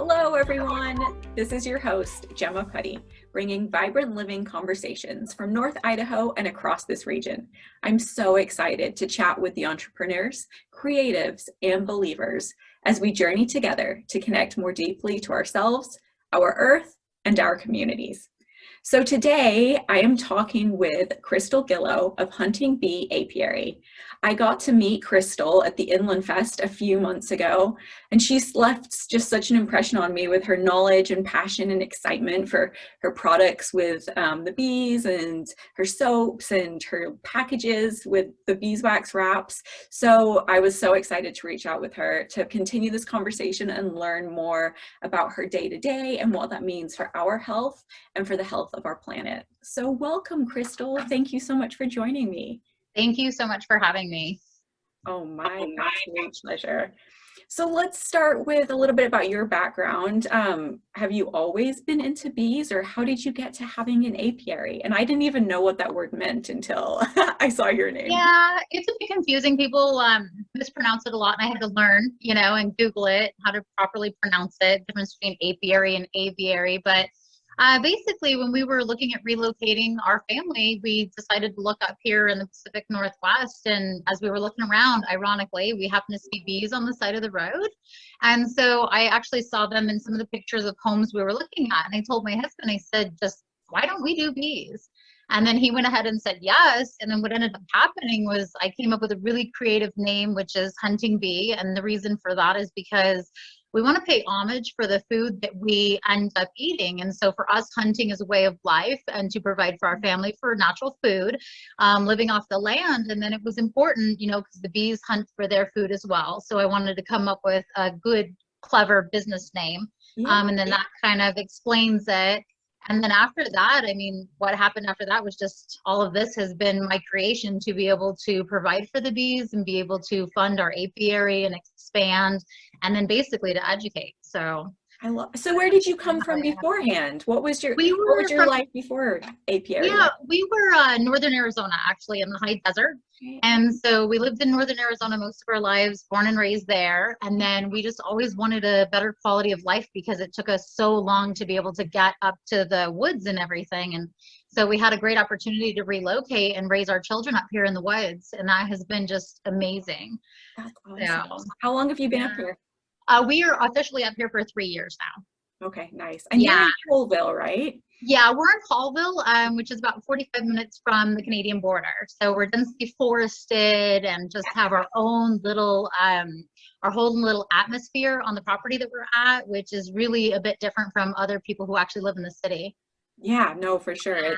Hello, everyone. This is your host, Gemma Putty, bringing vibrant living conversations from North Idaho and across this region. I'm so excited to chat with the entrepreneurs, creatives, and believers as we journey together to connect more deeply to ourselves, our earth, and our communities. So today I am talking with Christal Gillo of Hunting Bee Apiary. I got to meet Christal at the Inland Fest a few months ago, and she's left just such an impression on me with her knowledge and passion and excitement for her products with the bees and her soaps and her packages with the Beeswax Wraps. So I was so excited to reach out with her to continue this conversation and learn more about her day-to-day and what that means for our health and for the health of our planet. So welcome, Christal. Thank you so much for joining me. Thank you so much for having me. Oh, my absolute pleasure. So let's start with a little bit about your background. Have you always been into bees, or how did you get to having an apiary? And I didn't even know what that word meant until I saw your name. Yeah, it's a bit confusing. People mispronounce it a lot, and I had to learn, and Google it, how to properly pronounce it, the difference between apiary and aviary. But basically, when we were looking at relocating our family, we decided to look up here in the Pacific Northwest. And as we were looking around, ironically, we happened to see bees on the side of the road. And so I actually saw them in some of the pictures of homes we were looking at. And I told my husband, I said, just why don't we do bees? And then he went ahead and said yes. And then what ended up happening was I came up with a really creative name, which is Hunting Bee. And the reason for that is because we want to pay homage for the food that we end up eating. And so for us, hunting is a way of life and to provide for our family for natural food, living off the land. And then it was important, because the bees hunt for their food as well. So I wanted to come up with a good, clever business name. And then that kind of explains it. And then after that, what happened after that was just all of this has been my creation to be able to provide for the bees and be able to fund our apiary and expand, and then basically to educate. So So where did you come from beforehand? What was your life before apiary? Yeah, we were northern Arizona, actually, in the high desert. And so we lived in northern Arizona most of our lives, born and raised there. And then we just always wanted a better quality of life because it took us so long to be able to get up to the woods and everything. And so we had a great opportunity to relocate and raise our children up here in the woods. And that has been just amazing. That's awesome. So, how long have you been up here? We are officially up here for 3 years now. Okay, nice. And you're in Colville, right? Yeah, we're in Colville, which is about 45 minutes from the Canadian border. So we're densely forested and just have our own little, our whole little atmosphere on the property that we're at, which is really a bit different from other people who actually live in the city. Yeah, no, for sure.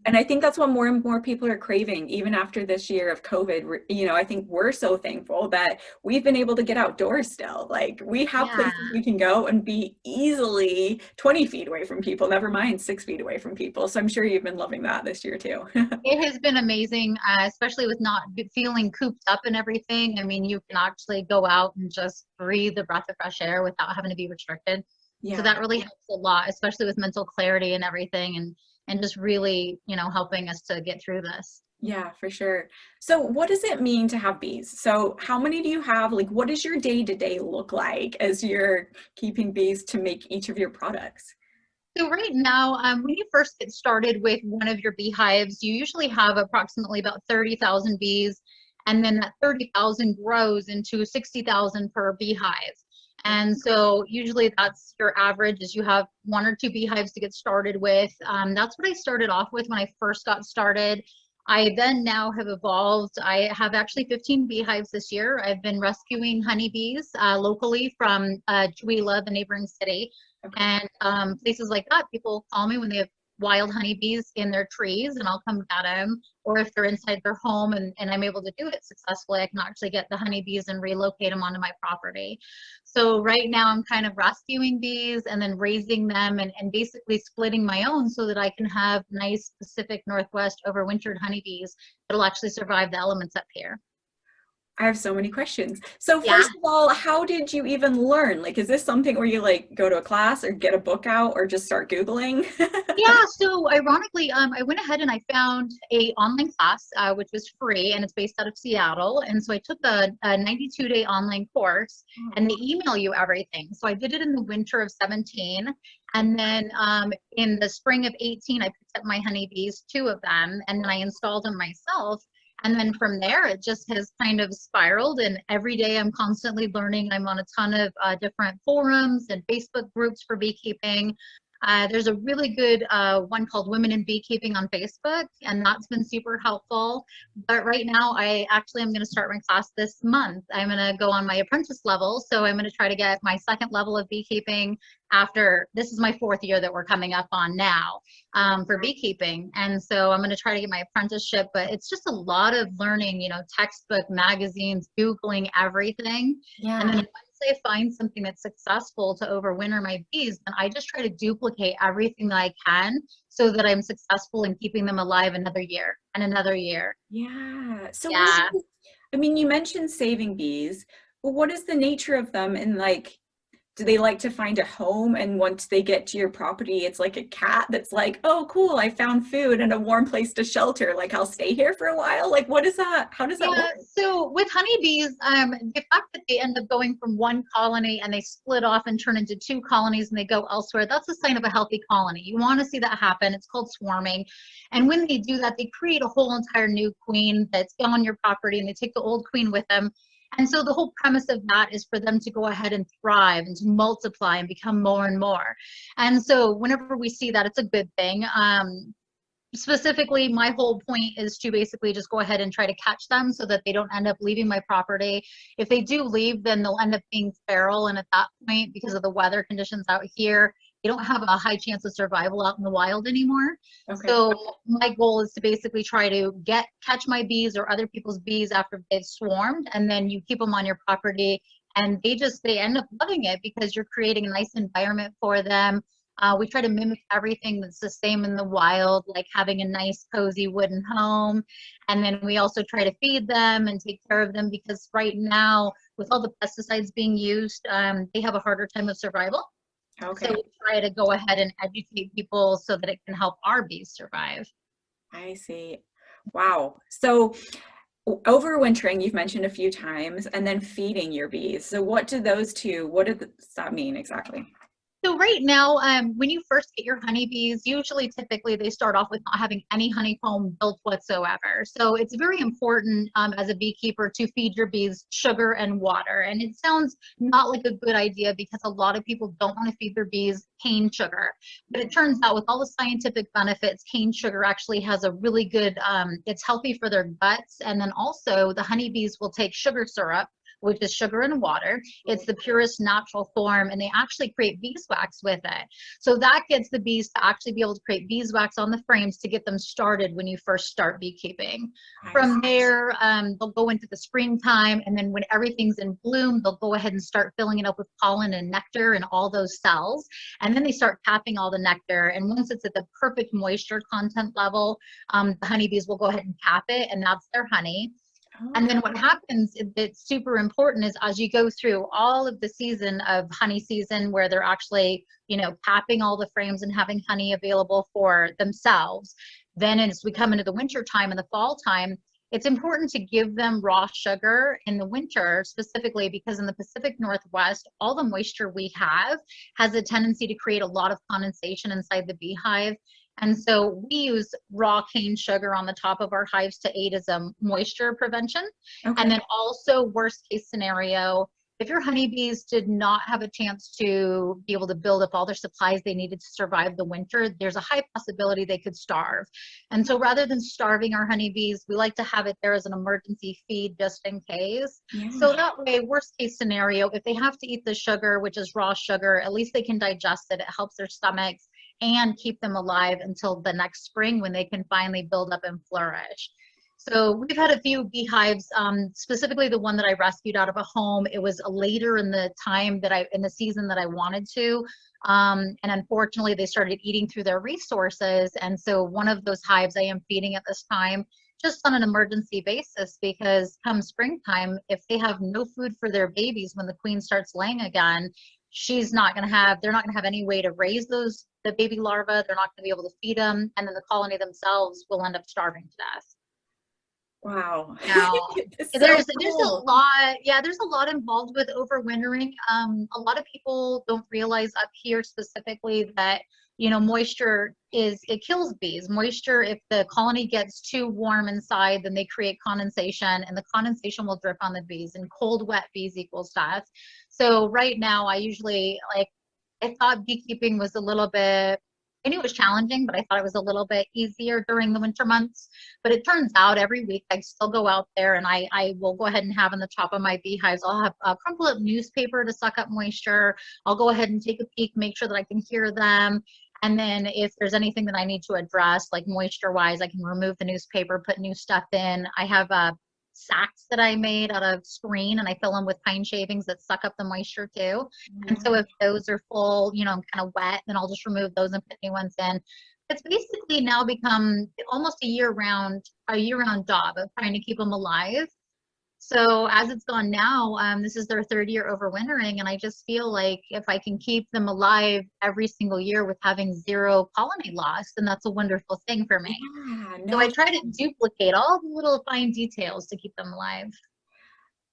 And I think that's what more and more people are craving, even after this year of COVID. I think we're so thankful that we've been able to get outdoors still. Like, we have places we can go and be easily 20 feet away from people, never mind 6 feet away from people. So I'm sure you've been loving that this year too. It has been amazing, especially with not feeling cooped up and everything. You can actually go out and just breathe the breath of fresh air without having to be restricted. Yeah. So that really helps a lot, especially with mental clarity and everything. And just really, helping us to get through this. Yeah, for sure. So what does it mean to have bees? So how many do you have? Like, what does your day-to-day look like as you're keeping bees to make each of your products? So right now, when you first get started with one of your beehives, you usually have approximately about 30,000 bees. And then that 30,000 grows into 60,000 per beehive. And so usually that's your average, is you have 1 or 2 beehives to get started with. That's what I started off with when I first got started. I then now have evolved. I have actually 15 beehives this year. I've been rescuing honeybees locally from Chuila, the neighboring city. Okay. And places like that, people call me when they have wild honeybees in their trees, and I'll come get them. Or if they're inside their home and I'm able to do it successfully, I can actually get the honeybees and relocate them onto my property. So right now I'm kind of rescuing bees and then raising them and basically splitting my own so that I can have nice Pacific Northwest overwintered honeybees that'll actually survive the elements up here. I have so many questions. So Yeah. first of all, how did you even learn? Like, is this something where you like go to a class or get a book out or just start Googling? Yeah, so ironically, I went ahead and I found a online class, which was free, and it's based out of Seattle. And so I took a 92-day online course, and they email you everything. So I did it in the winter of 17, and then in the spring of 18, I picked up my honeybees, 2 of them, and then I installed them myself. And then from there, it just has kind of spiraled. And every day I'm constantly learning. I'm on a ton of different forums and Facebook groups for beekeeping. There's a really good one called Women in Beekeeping on Facebook, and that's been super helpful. But right now, I actually am going to start my class this month. I'm going to go on my apprentice level. So I'm going to try to get my 2nd level of beekeeping after, this is my 4th year that we're coming up on now for beekeeping. And so I'm going to try to get my apprenticeship, but it's just a lot of learning, you know, textbook, magazines, Googling everything. Yeah. And then once I find something that's successful to overwinter my bees, then I just try to duplicate everything that I can so that I'm successful in keeping them alive another year and another year. Yeah. So Yeah. I mean, you mentioned saving bees, but what is the nature of them? And like, do they like to find a home? And once they get to your property, it's like a cat that's like, oh, cool, I found food and a warm place to shelter. Like, I'll stay here for a while. Like, what is that? How does that Yeah, work? so with honeybees, the fact that they end up going from one colony and they split off and turn into 2 colonies and they go elsewhere, that's a sign of a healthy colony. You want to see that happen. It's called swarming. And when they do that, they create a whole entire new queen that's on your property, and they take the old queen with them. And so the whole premise of that is for them to go ahead and thrive and to multiply and become more and more. And so whenever we see that, it's a good thing. Specifically, my whole point is to basically just go ahead and try to catch them so that they don't end up leaving my property. If they do leave, then they'll end up being feral. And at that point, because of the weather conditions out here, they don't have a high chance of survival out in the wild anymore. Okay. So my goal is to basically try to catch my bees or other people's bees after they've swarmed, and then you keep them on your property, and they end up loving it because you're creating a nice environment for them. We try to mimic everything that's the same in the wild, like having a nice cozy wooden home. And then we also try to feed them and take care of them, because right now with all the pesticides being used, they have a harder time of survival. Okay. So we try to go ahead and educate people so that it can help our bees survive. I see. Wow. So overwintering, you've mentioned a few times, and then feeding your bees. So what do those two, does that mean exactly? So right now, when you first get your honeybees, typically they start off with not having any honeycomb built whatsoever. So it's very important as a beekeeper to feed your bees sugar and water. And it sounds not like a good idea because a lot of people don't want to feed their bees cane sugar. But it turns out with all the scientific benefits, cane sugar actually has a really good, it's healthy for their guts. And then also the honeybees will take sugar syrup, which is sugar and water. It's the purest natural form, and they actually create beeswax with it. So that gets the bees to actually be able to create beeswax on the frames to get them started when you first start beekeeping. From there, they'll go into the springtime, and then when everything's in bloom, they'll go ahead and start filling it up with pollen and nectar and all those cells. And then they start capping all the nectar. And once it's at the perfect moisture content level, the honeybees will go ahead and cap it, and that's their honey. And then what happens that's super important is as you go through all of the season of honey season, where they're actually, capping all the frames and having honey available for themselves, then as we come into the winter time and the fall time, it's important to give them raw sugar in the winter, specifically because in the Pacific Northwest, all the moisture we have has a tendency to create a lot of condensation inside the beehive. And so we use raw cane sugar on the top of our hives to aid as a moisture prevention. Okay. And then also, worst case scenario, if your honeybees did not have a chance to be able to build up all their supplies they needed to survive the winter, there's a high possibility they could starve. And so rather than starving our honeybees, we like to have it there as an emergency feed just in case. Yeah. So that way, worst case scenario, if they have to eat the sugar, which is raw sugar, at least they can digest it. It helps their stomachs and keep them alive until the next spring when they can finally build up and flourish. So we've had a few beehives, specifically the one that I rescued out of a home. It was later in the season that I wanted to. And unfortunately, they started eating through their resources. And so one of those hives I am feeding at this time, just on an emergency basis, because come springtime, if they have no food for their babies when the queen starts laying again, they're not going to have any way to raise the baby larvae. They're not going to be able to feed them. And then the colony themselves will end up starving to death. Wow. Now, So there's cool. a lot, yeah, there's a lot involved with overwintering. A lot of people don't realize up here specifically that, you know, moisture it kills bees. Moisture, if the colony gets too warm inside, then they create condensation, and the condensation will drip on the bees, and cold, wet bees equals death. So right now, I thought beekeeping was a little bit, I knew it was challenging, but I thought it was a little bit easier during the winter months. But it turns out every week I still go out there, and I will go ahead and have on the top of my beehives, I'll have a crumpled up newspaper to suck up moisture. I'll go ahead and take a peek, make sure that I can hear them. And then if there's anything that I need to address, like moisture wise, I can remove the newspaper, put new stuff in. I have sacks that I made out of screen, and I fill them with pine shavings that suck up the moisture too. And so if those are full, you know, kind of wet, then I'll just remove those and put new ones in. It's basically now become almost a year-round job of trying to keep them alive. So as it's gone now, this is their third year overwintering, and I just feel like if I can keep them alive every single year with having zero colony loss, then that's a wonderful thing for me. Yeah, So no, I try to duplicate all the little fine details to keep them alive.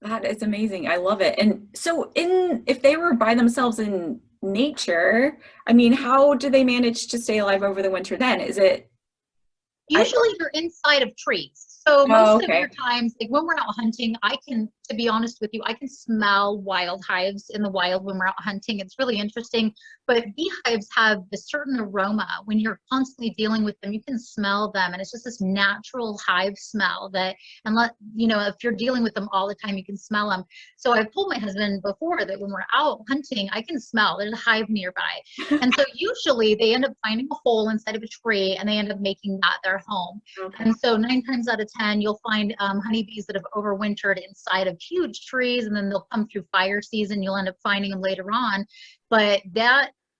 that is amazing. I love it. And so if they were by themselves in nature, I mean, how do they manage to stay alive over the winter then? Is it Usually you're inside of trees. So Oh, most of okay. your times, like when we're out hunting, to be honest with you, I can smell wild hives in the wild when we're out hunting. It's really interesting. But beehives have a certain aroma. When you're constantly dealing with them, you can smell them. And it's just this natural hive smell that, if you're dealing with them all the time, you can smell them. So I've told my husband before that when we're out hunting, I can smell there's a hive nearby. And so usually they end up finding a hole inside of a tree, and they end up making that their home. Okay. And so 9 times out of 10, you'll find honeybees that have overwintered inside of huge trees, and then they'll come through fire season. You'll end up finding them later on. But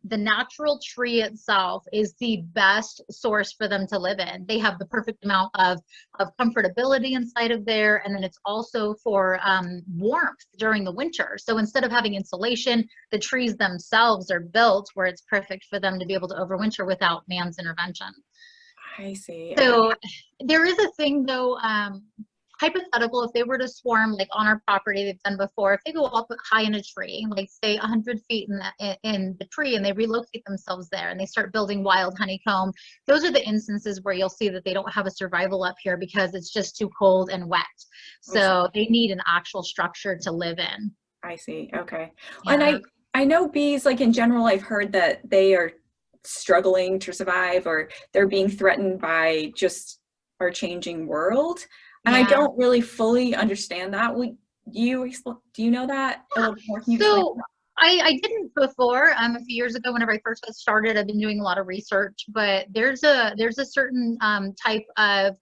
the natural tree itself is the best source for them to live in. They have the perfect amount of comfortability inside of there, and then it's also for warmth during the winter. So instead of having insulation, the trees themselves are built where it's perfect for them to be able to overwinter without man's intervention. I see. So there is a thing though, hypothetical, if they were to swarm like on our property, they've done before, if they go up high in a tree, like say 100 feet in the tree, and they relocate themselves there and they start building wild honeycomb, those are the instances where you'll see that they don't have a survival up here because it's just too cold and wet. So they need an actual structure to live in. I see. Okay. Yeah. And I know bees, like in general, I've heard that they are struggling to survive, or they're being threatened by just our changing world. And I don't really fully understand that. Do you know that a little more? Can you explain that? I didn't before. A few years ago, whenever I first got started, I've been doing a lot of research. But there's a certain type of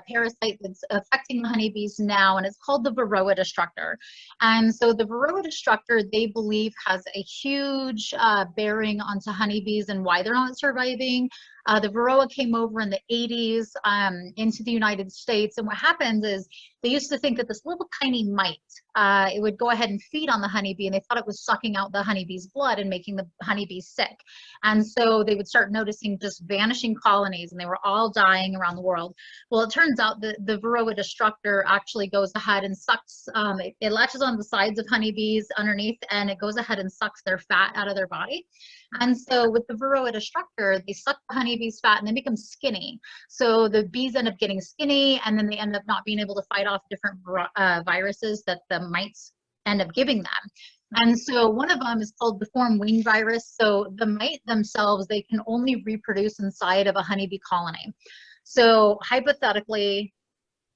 parasite that's affecting the honeybees now, and it's called the Varroa Destructor. And so the Varroa Destructor, they believe, has a huge bearing onto honeybees and why they're not surviving. The Varroa came over in the 80s into the United States, and what happens is they used to think that this little tiny mite, it would go ahead and feed on the honeybee, and they thought it was sucking out the honeybee's blood and making the honeybees sick. And so they would start noticing just vanishing colonies, and they were all dying around the world. Well, it turns out that the Varroa Destructor actually goes ahead and sucks, it latches on the sides of honeybees underneath, and it goes ahead and sucks their fat out of their body. And so with the Varroa Destructor, they suck the honeybees fat and they become skinny. So the bees end up getting skinny, and then they end up not being able to fight off different viruses that the mites end up giving them. And so one of them is called the deformed wing virus. So the mite themselves, they can only reproduce inside of a honeybee colony. So hypothetically,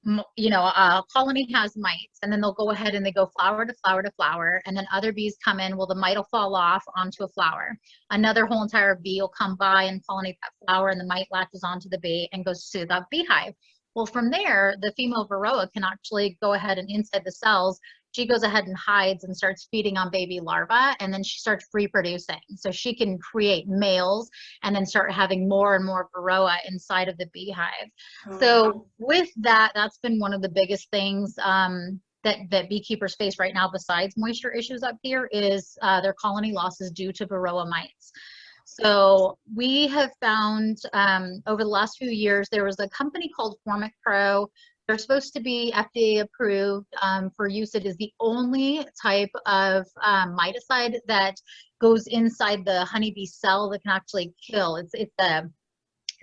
a colony has mites, and then they'll go ahead and they go flower to flower to flower, and then other bees come in. Well, the mite will fall off onto a flower. Another whole entire bee will come by and pollinate that flower, and the mite latches onto the bee and goes to that beehive. Well, from there, the female Varroa can actually go ahead and inside the cells she goes ahead and hides and starts feeding on baby larvae, and then she starts reproducing. So she can create males and then start having more and more Varroa inside of the beehive. Oh. So with that, that's been one of the biggest things that beekeepers face right now, besides moisture issues up here, is their colony losses due to Varroa mites. So we have found over the last few years, there was a company called Formic Pro. They're supposed to be FDA approved for use. It is the only type of miticide that goes inside the honeybee cell that can actually kill. It's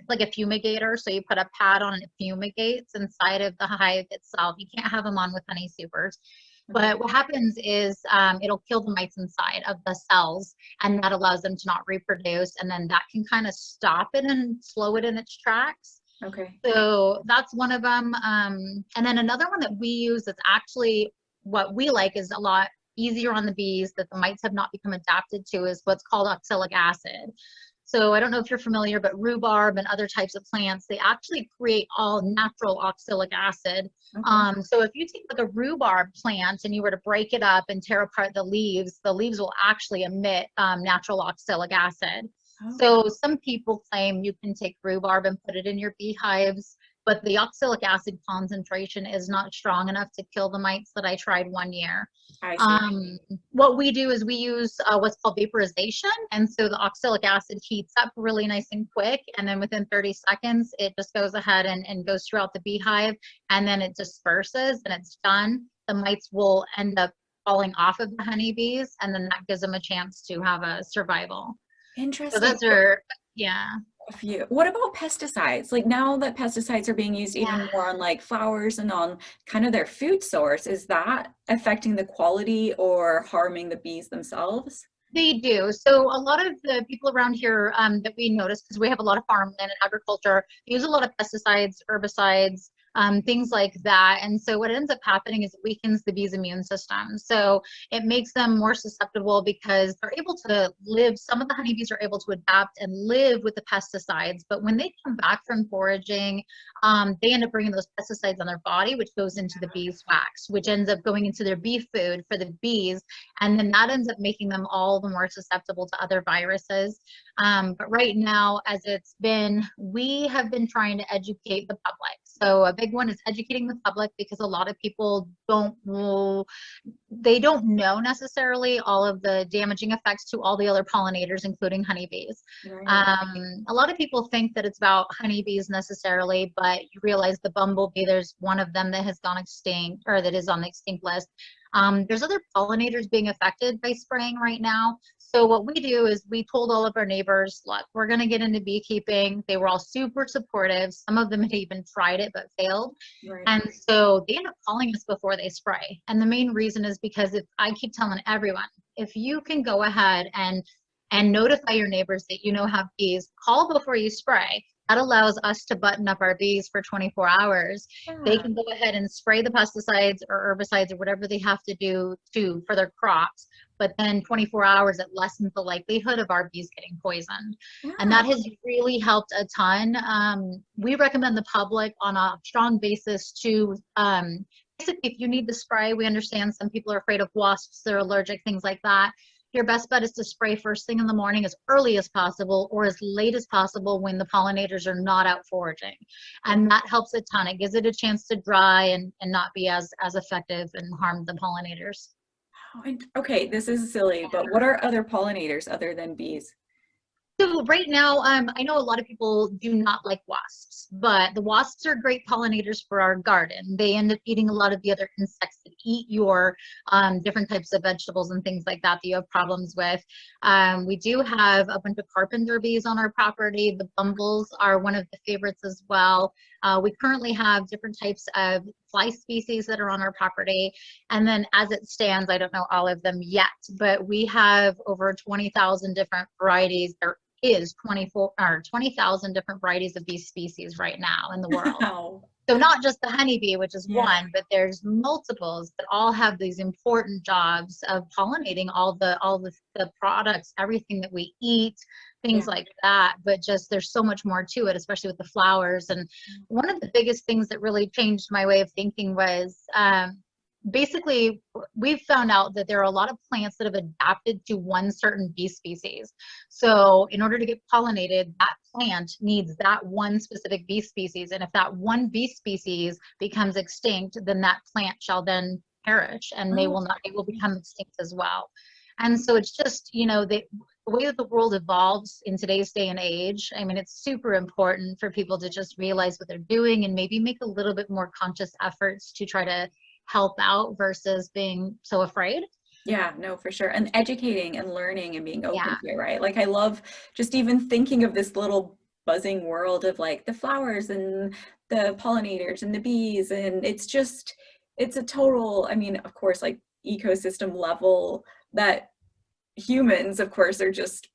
like a fumigator. So you put a pad on and it fumigates inside of the hive itself. You can't have them on with honey supers. But what happens is it'll kill the mites inside of the cells, and that allows them to not reproduce. And then that can kind of stop it and slow it in its tracks. Okay. So that's one of them. And then another one that we use that's actually what we like is a lot easier on the bees that the mites have not become adapted to is what's called oxalic acid. So I don't know if you're familiar, but rhubarb and other types of plants, they actually create all natural oxalic acid. Okay. So if you take like a rhubarb plant and you were to break it up and tear apart the leaves will actually emit natural oxalic acid. Oh. So some people claim you can take rhubarb and put it in your beehives, but the oxalic acid concentration is not strong enough to kill the mites that I tried one year. I see. What we do is we use what's called vaporization. And so the oxalic acid heats up really nice and quick. And then within 30 seconds, it just goes ahead and goes throughout the beehive. And then it disperses and it's done. The mites will end up falling off of the honeybees. And then that gives them a chance to have a survival. Interesting. So those are, yeah. A few. What about pesticides? Like now that pesticides are being used even more on like flowers and on kind of their food source, is that affecting the quality or harming the bees themselves? They do. So a lot of the people around here that we notice, because we have a lot of farmland and agriculture, use a lot of pesticides, herbicides, things like that. And so what ends up happening is it weakens the bees' immune system. So it makes them more susceptible because they're able to live, some of the honeybees are able to adapt and live with the pesticides. But when they come back from foraging, they end up bringing those pesticides on their body, which goes into the beeswax, which ends up going into their bee food for the bees. And then that ends up making them all the more susceptible to other viruses. But right now, as it's been, we have been trying to educate the public. So a big one is educating the public, because a lot of people don't know necessarily all of the damaging effects to all the other pollinators, including honeybees. Right. A lot of people think that it's about honeybees necessarily, but you realize the bumblebee, there's one of them that has gone extinct, or that is on the extinct list. There's other pollinators being affected by spraying right now. So what we do is we told all of our neighbors, look, we're going to get into beekeeping. They were all super supportive. Some of them had even tried it but failed. Right. And so they end up calling us before they spray. And the main reason is because if I keep telling everyone, if you can go ahead and notify your neighbors that you know have bees, call before you spray. That allows us to button up our bees for 24 hours. Yeah. They can go ahead and spray the pesticides or herbicides or whatever they have to do for their crops. But then 24 hours, it lessens the likelihood of our bees getting poisoned. Yeah. And that has really helped a ton. We recommend the public on a strong basis to, basically, if you need the spray, we understand some people are afraid of wasps, they're allergic, things like that. Your best bet is to spray first thing in the morning as early as possible or as late as possible when the pollinators are not out foraging. And that helps a ton. It gives it a chance to dry and not be as effective and harm the pollinators. Okay, this is silly, but what are other pollinators other than bees? So right now, I know a lot of people do not like wasps, but the wasps are great pollinators for our garden. They end up eating a lot of the other insects that eat your different types of vegetables and things like that you have problems with. We do have a bunch of carpenter bees on our property. The bumbles are one of the favorites as well. We currently have different types of fly species that are on our property. And then as it stands, I don't know all of them yet, but we have over 20,000 different varieties. There is 20,000 different varieties of these species right now in the world. Wow. So not just the honeybee, which is one, but there's multiples that all have these important jobs of pollinating all the products, everything that we eat, things like that. But just there's so much more to it, especially with the flowers. And one of the biggest things that really changed my way of thinking was basically we've found out that there are a lot of plants that have adapted to one certain bee species. So in order to get pollinated, that plant needs that one specific bee species. And if that one bee species becomes extinct, then that plant shall then perish, and they will become extinct as well. And so it's just, you know, the way that the world evolves in today's day and age, I mean, it's super important for people to just realize what they're doing and maybe make a little bit more conscious efforts to try to help out versus being so afraid. Yeah, no, for sure. And educating and learning and being open Yeah. to it, right? Like I love just even thinking of this little buzzing world of like the flowers and the pollinators and the bees. And it's just, it's a total, I mean, of course, like ecosystem level that humans, of course, are just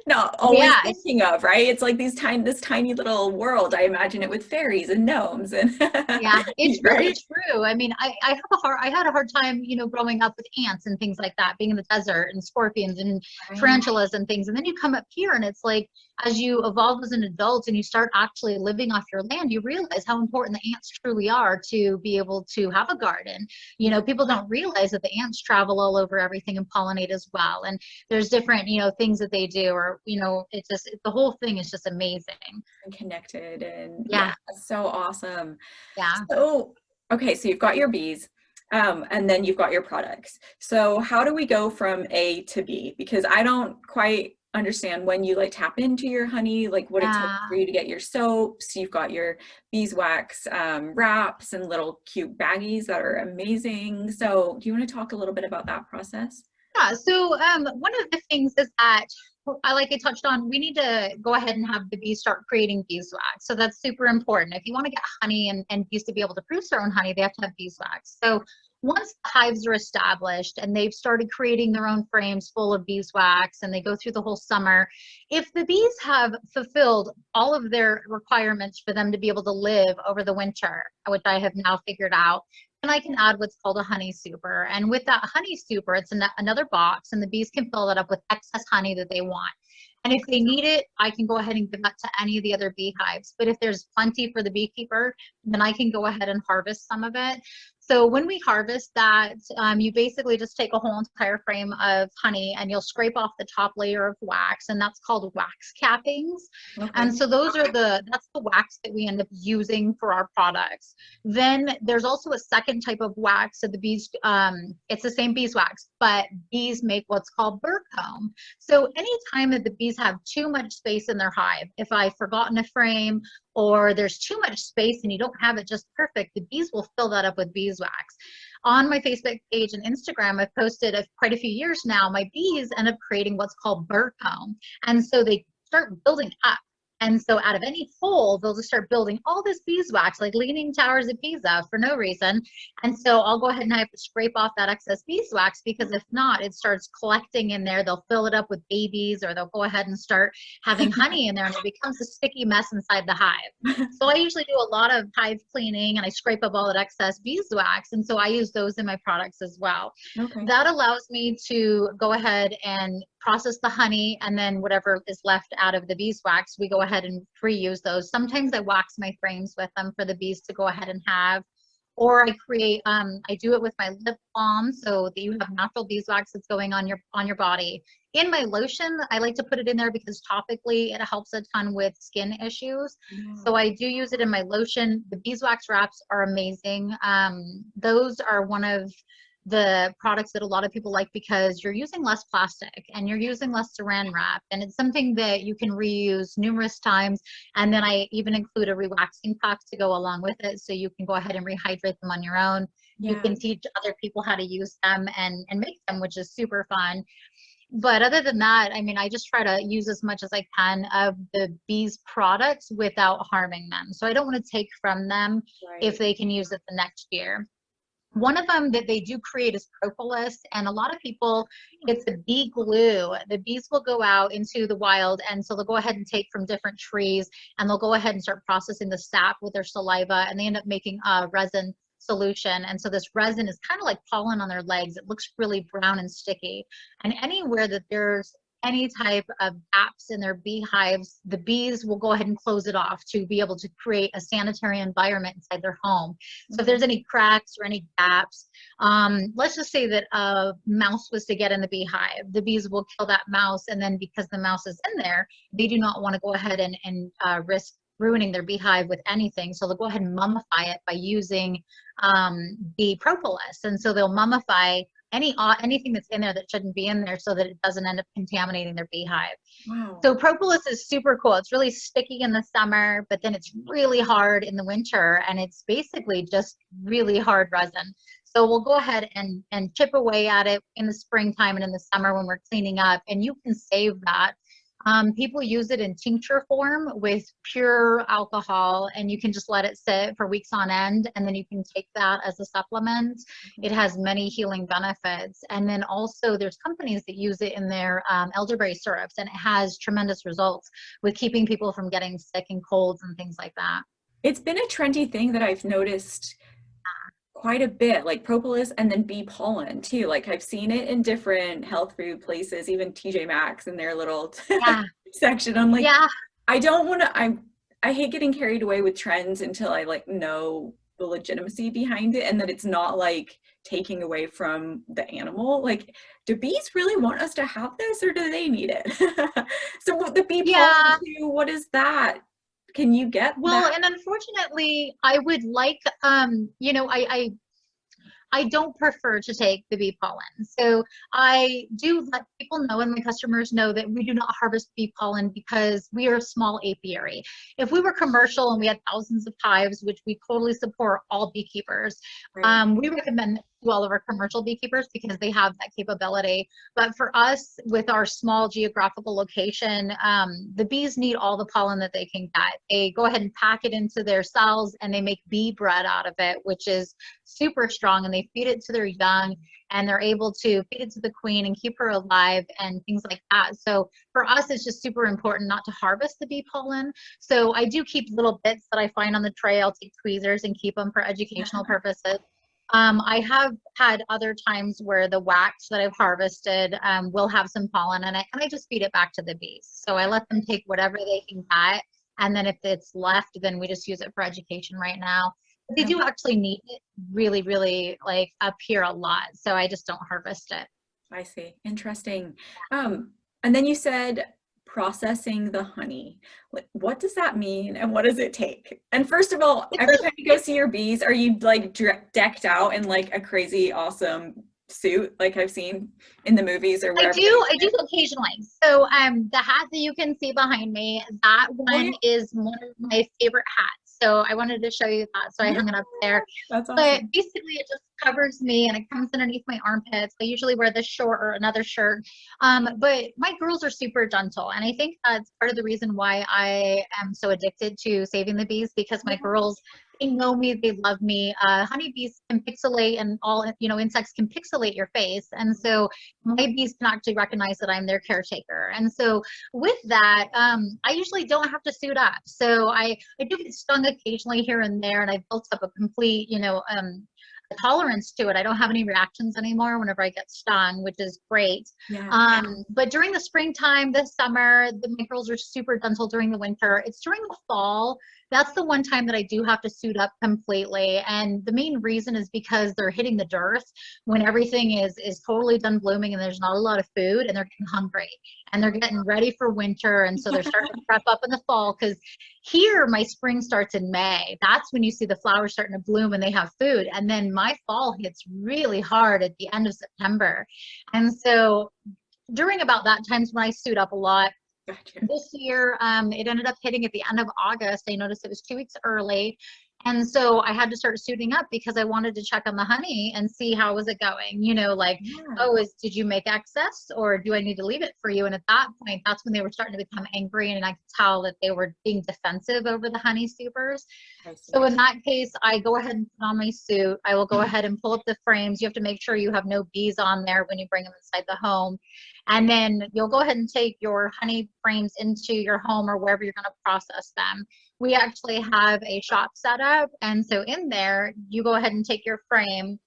not always Yeah, thinking of, right? It's like this tiny little world. I imagine it with fairies and gnomes and yeah, it's really right? true. I mean, I had a hard time, you know, growing up with ants and things like that, being in the desert, and scorpions and Right. tarantulas and things. And then you come up here and it's like, as you evolve as an adult and you start actually living off your land, you realize how important the ants truly are to be able to have a garden. You know, people don't realize that the ants travel all over everything and pollinate as well. And there's different, you know, things that they do, or, you know, it's just, the whole thing is just amazing. And connected and Yeah. yeah, so awesome. Yeah. So, okay, so you've got your bees, and then you've got your products. So how do we go from A to B? Because I don't quite understand when you like tap into your honey, like what it takes Yeah. for you to get your soaps. You've got your beeswax wraps and little cute baggies that are amazing. So do you want to talk a little bit about that process? Yeah, so one of the things is that I touched on, we need to go ahead and have the bees start creating beeswax. So that's super important. If you want to get honey and bees to be able to produce their own honey, they have to have beeswax. So once the hives are established and they've started creating their own frames full of beeswax and they go through the whole summer, if the bees have fulfilled all of their requirements for them to be able to live over the winter, which I have now figured out, and I can add what's called a honey super. And with that honey super, it's another box, and the bees can fill it up with excess honey that they want. And if they need it, I can go ahead and give that to any of the other beehives. But if there's plenty for the beekeeper, then I can go ahead and harvest some of it. So when we harvest that, you basically just take a whole entire frame of honey and you'll scrape off the top layer of wax, and that's called wax cappings. Okay. And so that's the wax that we end up using for our products. Then there's also a second type of wax that the bees, it's the same beeswax, but bees make what's called Bur Comb. So anytime that the bees have too much space in their hive, if I've forgotten a frame or there's too much space and you don't have it just perfect, the bees will fill that up with beeswax. On my Facebook page and Instagram, I've posted quite a few years now, my bees end up creating what's called Bur Comb. And so they start building up. And so out of any hole, they'll just start building all this beeswax, like leaning towers of Pisa for no reason. And so I'll go ahead and I have to scrape off that excess beeswax, because if not, it starts collecting in there. They'll fill it up with babies, or they'll go ahead and start having honey in there, and it becomes a sticky mess inside the hive. So I usually do a lot of hive cleaning and I scrape up all that excess beeswax. And so I use those in my products as well. Okay. That allows me to go ahead and process the honey, and then whatever is left out of the beeswax, we go ahead and reuse those. Sometimes I wax my frames with them for the bees to go ahead and have, or I create, I do it with my lip balm, so that you have natural beeswax that's going on your body. In my lotion, I like to put it in there because topically it helps a ton with skin issues. Yeah. So I do use it in my lotion. The beeswax wraps are amazing. Those are one of the products that a lot of people like, because you're using less plastic and you're using less saran wrap, and it's something that you can reuse numerous times. And then I even include a rewaxing pack to go along with it, so you can go ahead and rehydrate them on your own. Yeah. You can teach other people how to use them and make them, which is super fun. But other than that, I mean, I just try to use as much as I can of the bees products without harming them. So I don't want to take from them if they can use it the next year. One of them that they do create is Propolis, and a lot of people, it's a bee glue. The bees will go out into the wild, and so they'll go ahead and take from different trees, and they'll go ahead and start processing the sap with their saliva, and they end up making a resin solution. And so this resin is kind of like pollen on their legs. It looks really brown and sticky. And anywhere that there's any type of gaps in their beehives, the bees will go ahead and close it off to be able to create a sanitary environment inside their home. So if there's any cracks or any gaps, let's just say that a mouse was to get in the beehive, the bees will kill that mouse, and then because the mouse is in there, they do not want to go ahead and risk ruining their beehive with anything. So they'll go ahead and mummify it by using the propolis. And so they'll mummify anything that's in there that shouldn't be in there so that it doesn't end up contaminating their beehive. Wow. So propolis is super cool. It's really sticky in the summer, but then it's really hard in the winter, and it's basically just really hard resin. So we'll go ahead and chip away at it in the springtime and in the summer when we're cleaning up, and you can save that. People use it in tincture form with pure alcohol, and you can just let it sit for weeks on end, and then you can take that as a supplement. It has many healing benefits. And then also there's companies that use it in their elderberry syrups, and it has tremendous results with keeping people from getting sick and colds and things like that. It's been a trendy thing that I've noticed quite a bit, like propolis and then bee pollen too. Like I've seen it in different health food places, even TJ Maxx in their little section. I'm like, I don't want to, I hate getting carried away with trends until I like know the legitimacy behind it and that it's not like taking away from the animal. Like, do bees really want us to have this, or do they need it? So the bee pollen too, what is that? Can you get that? And unfortunately, I would like, you know, I don't prefer to take the bee pollen. So I do let people know, and my customers know, that we do not harvest bee pollen because we are a small apiary. If we were commercial and we had thousands of hives, which we totally support all beekeepers, we recommend to all of our commercial beekeepers because they have that capability. But for us, with our small geographical location, the bees need all the pollen that they can get. They go ahead and pack it into their cells, and they make bee bread out of it, which is super strong, and they feed it to their young, and they're able to feed it to the queen and keep her alive and things like that. So for us, it's just super important not to harvest the bee pollen. So I do keep little bits that I find on the tray. I'll take tweezers and keep them for educational purposes. I have had other times where the wax that I've harvested will have some pollen in it, and I just feed it back to the bees. So I let them take whatever they can get, and then if it's left, then we just use it for education right now. But they do actually need it really, really like up here a lot, so I just don't harvest it. I see. Interesting. And then you said processing the honey. What does that mean, and what does it take? And first of all, every time you go see your bees, are you like decked out in like a crazy awesome suit like I've seen in the movies or whatever? I do occasionally. So the hat that you can see behind me, that one is one of my favorite hats. So I wanted to show you that. So I hung it up there. That's awesome. But basically it just covers me, and it comes underneath my armpits. I usually wear this short or another shirt. But my girls are super gentle, and I think that's part of the reason why I am so addicted to saving the bees, because my girls, they know me, they love me. Honeybees can pixelate, and all, you know, insects can pixelate your face. And so my bees can actually recognize that I'm their caretaker. And so with that, I usually don't have to suit up. So I do get stung occasionally here and there, and I've built up a complete, you know, a tolerance to it. I don't have any reactions anymore whenever I get stung, which is great. But during the springtime, this summer, my girls are super gentle. During the winter, it's during the fall, that's the one time that I do have to suit up completely. And the main reason is because they're hitting the dearth when everything is totally done blooming and there's not a lot of food, and they're getting hungry and they're getting ready for winter. And so they're starting to prep up in the fall, because here my spring starts in May. That's when you see the flowers starting to bloom and they have food. And then my fall hits really hard at the end of September. And so during about that time's when I suit up a lot. Gotcha. This year, it ended up hitting at the end of August. I noticed it was 2 weeks early. And so I had to start suiting up because I wanted to check on the honey and see how was it going, you know, like, did you make excess, or do I need to leave it for you? And at that point, that's when they were starting to become angry, and I could tell that they were being defensive over the honey supers. So in that case, I go ahead and put on my suit. I will go ahead and pull up the frames. You have to make sure you have no bees on there when you bring them inside the home. And then you'll go ahead and take your honey frames into your home or wherever you're going to process them. We actually have a shop set up. And so in there, you go ahead and take your frame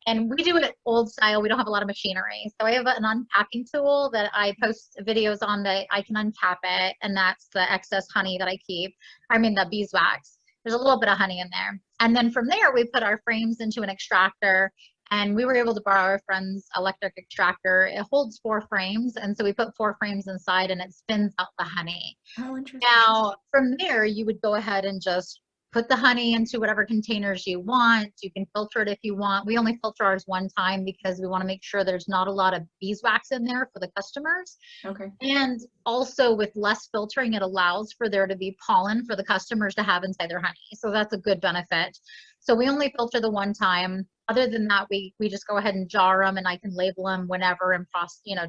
And we do it old style. We don't have a lot of machinery. So I have an unpacking tool that I post videos on that I can uncap it. And that's the excess honey that I keep. I mean, the beeswax. There's a little bit of honey in there. And then from there, we put our frames into an extractor. And we were able to borrow our friend's electric extractor. It holds 4 frames. And so we put 4 frames inside and it spins out the honey. Oh, interesting. Now, from there, you would go ahead and just put the honey into whatever containers you want. You can filter it if you want. We only filter ours one time because we want to make sure there's not a lot of beeswax in there for the customers. Okay. And also with less filtering, it allows for there to be pollen for the customers to have inside their honey. So that's a good benefit. So we only filter the one time. Other than that, we just go ahead and jar them, and I can label them whenever and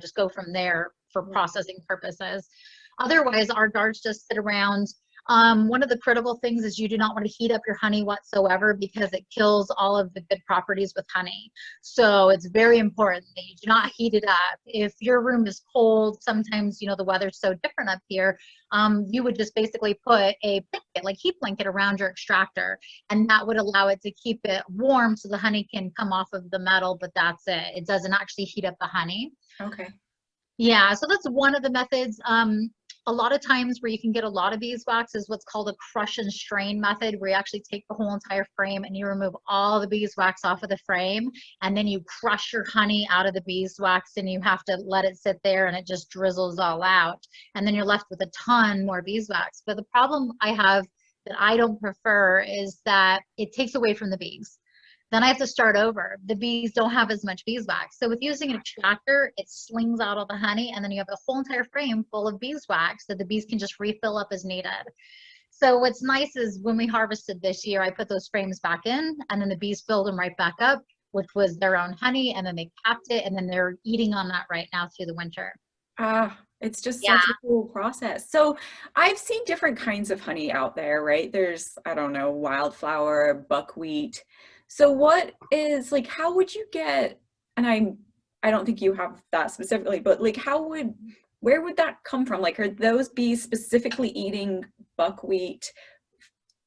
just go from there for processing purposes. Otherwise, our darts just sit around. One of the critical things is you do not want to heat up your honey whatsoever because it kills all of the good properties with honey. So it's very important that you do not heat it up. If your room is cold, sometimes, the weather's so different up here, you would just basically put a blanket, like heat blanket around your extractor, and that would allow it to keep it warm so the honey can come off of the metal, but that's it. It doesn't actually heat up the honey. Okay. Yeah, so that's one of the methods. A lot of times where you can get a lot of beeswax is what's called a crush and strain method, where you actually take the whole entire frame and you remove all the beeswax off of the frame, and then you crush your honey out of the beeswax, and you have to let it sit there and it just drizzles all out. And then you're left with a ton more beeswax. But the problem I have that I don't prefer is that it takes away from the bees. Then I have to start over. The bees don't have as much beeswax. So with using an extractor, it slings out all the honey, and then you have a whole entire frame full of beeswax that the bees can just refill up as needed. So what's nice is when we harvested this year, I put those frames back in, and then the bees filled them right back up, which was their own honey, and then they capped it, and then they're eating on that right now through the winter. It's just such a cool process. So I've seen different kinds of honey out there, right? There's, I don't know, wildflower, buckwheat. So what is, like, how would you get, and I don't think you have that specifically, but like, where would that come from? Like, are those bees specifically eating buckwheat?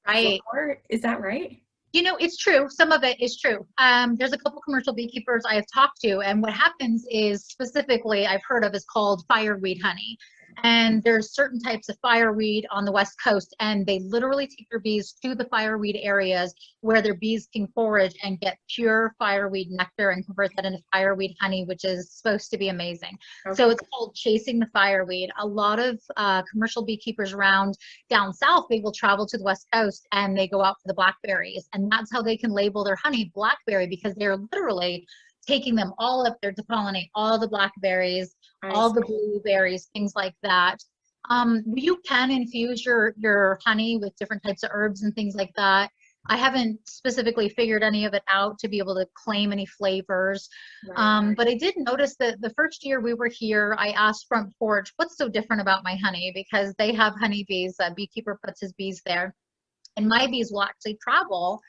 Right. Flour? Is that right? It's true. Some of it is true. There's a couple commercial beekeepers I have talked to, and what happens is, specifically I've heard of, is called fireweed honey. And there's certain types of fireweed on the West Coast, and they literally take their bees to the fireweed areas where their bees can forage and get pure fireweed nectar and convert that into fireweed honey, which is supposed to be amazing. Okay. So it's called chasing the fireweed. A lot of commercial beekeepers around down south, they will travel to the West Coast and they go out for the blackberries, and that's how they can label their honey blackberry, because they're literally taking them all up there to pollinate all the blackberries, all the blueberries, things like that. You can infuse your honey with different types of herbs and things like that. I haven't specifically figured any of it out to be able to claim any flavors. Right. But I did notice that the first year we were here, I asked Front Porch, what's so different about my honey? Because they have honeybees. A beekeeper puts his bees there. And my bees will actually travel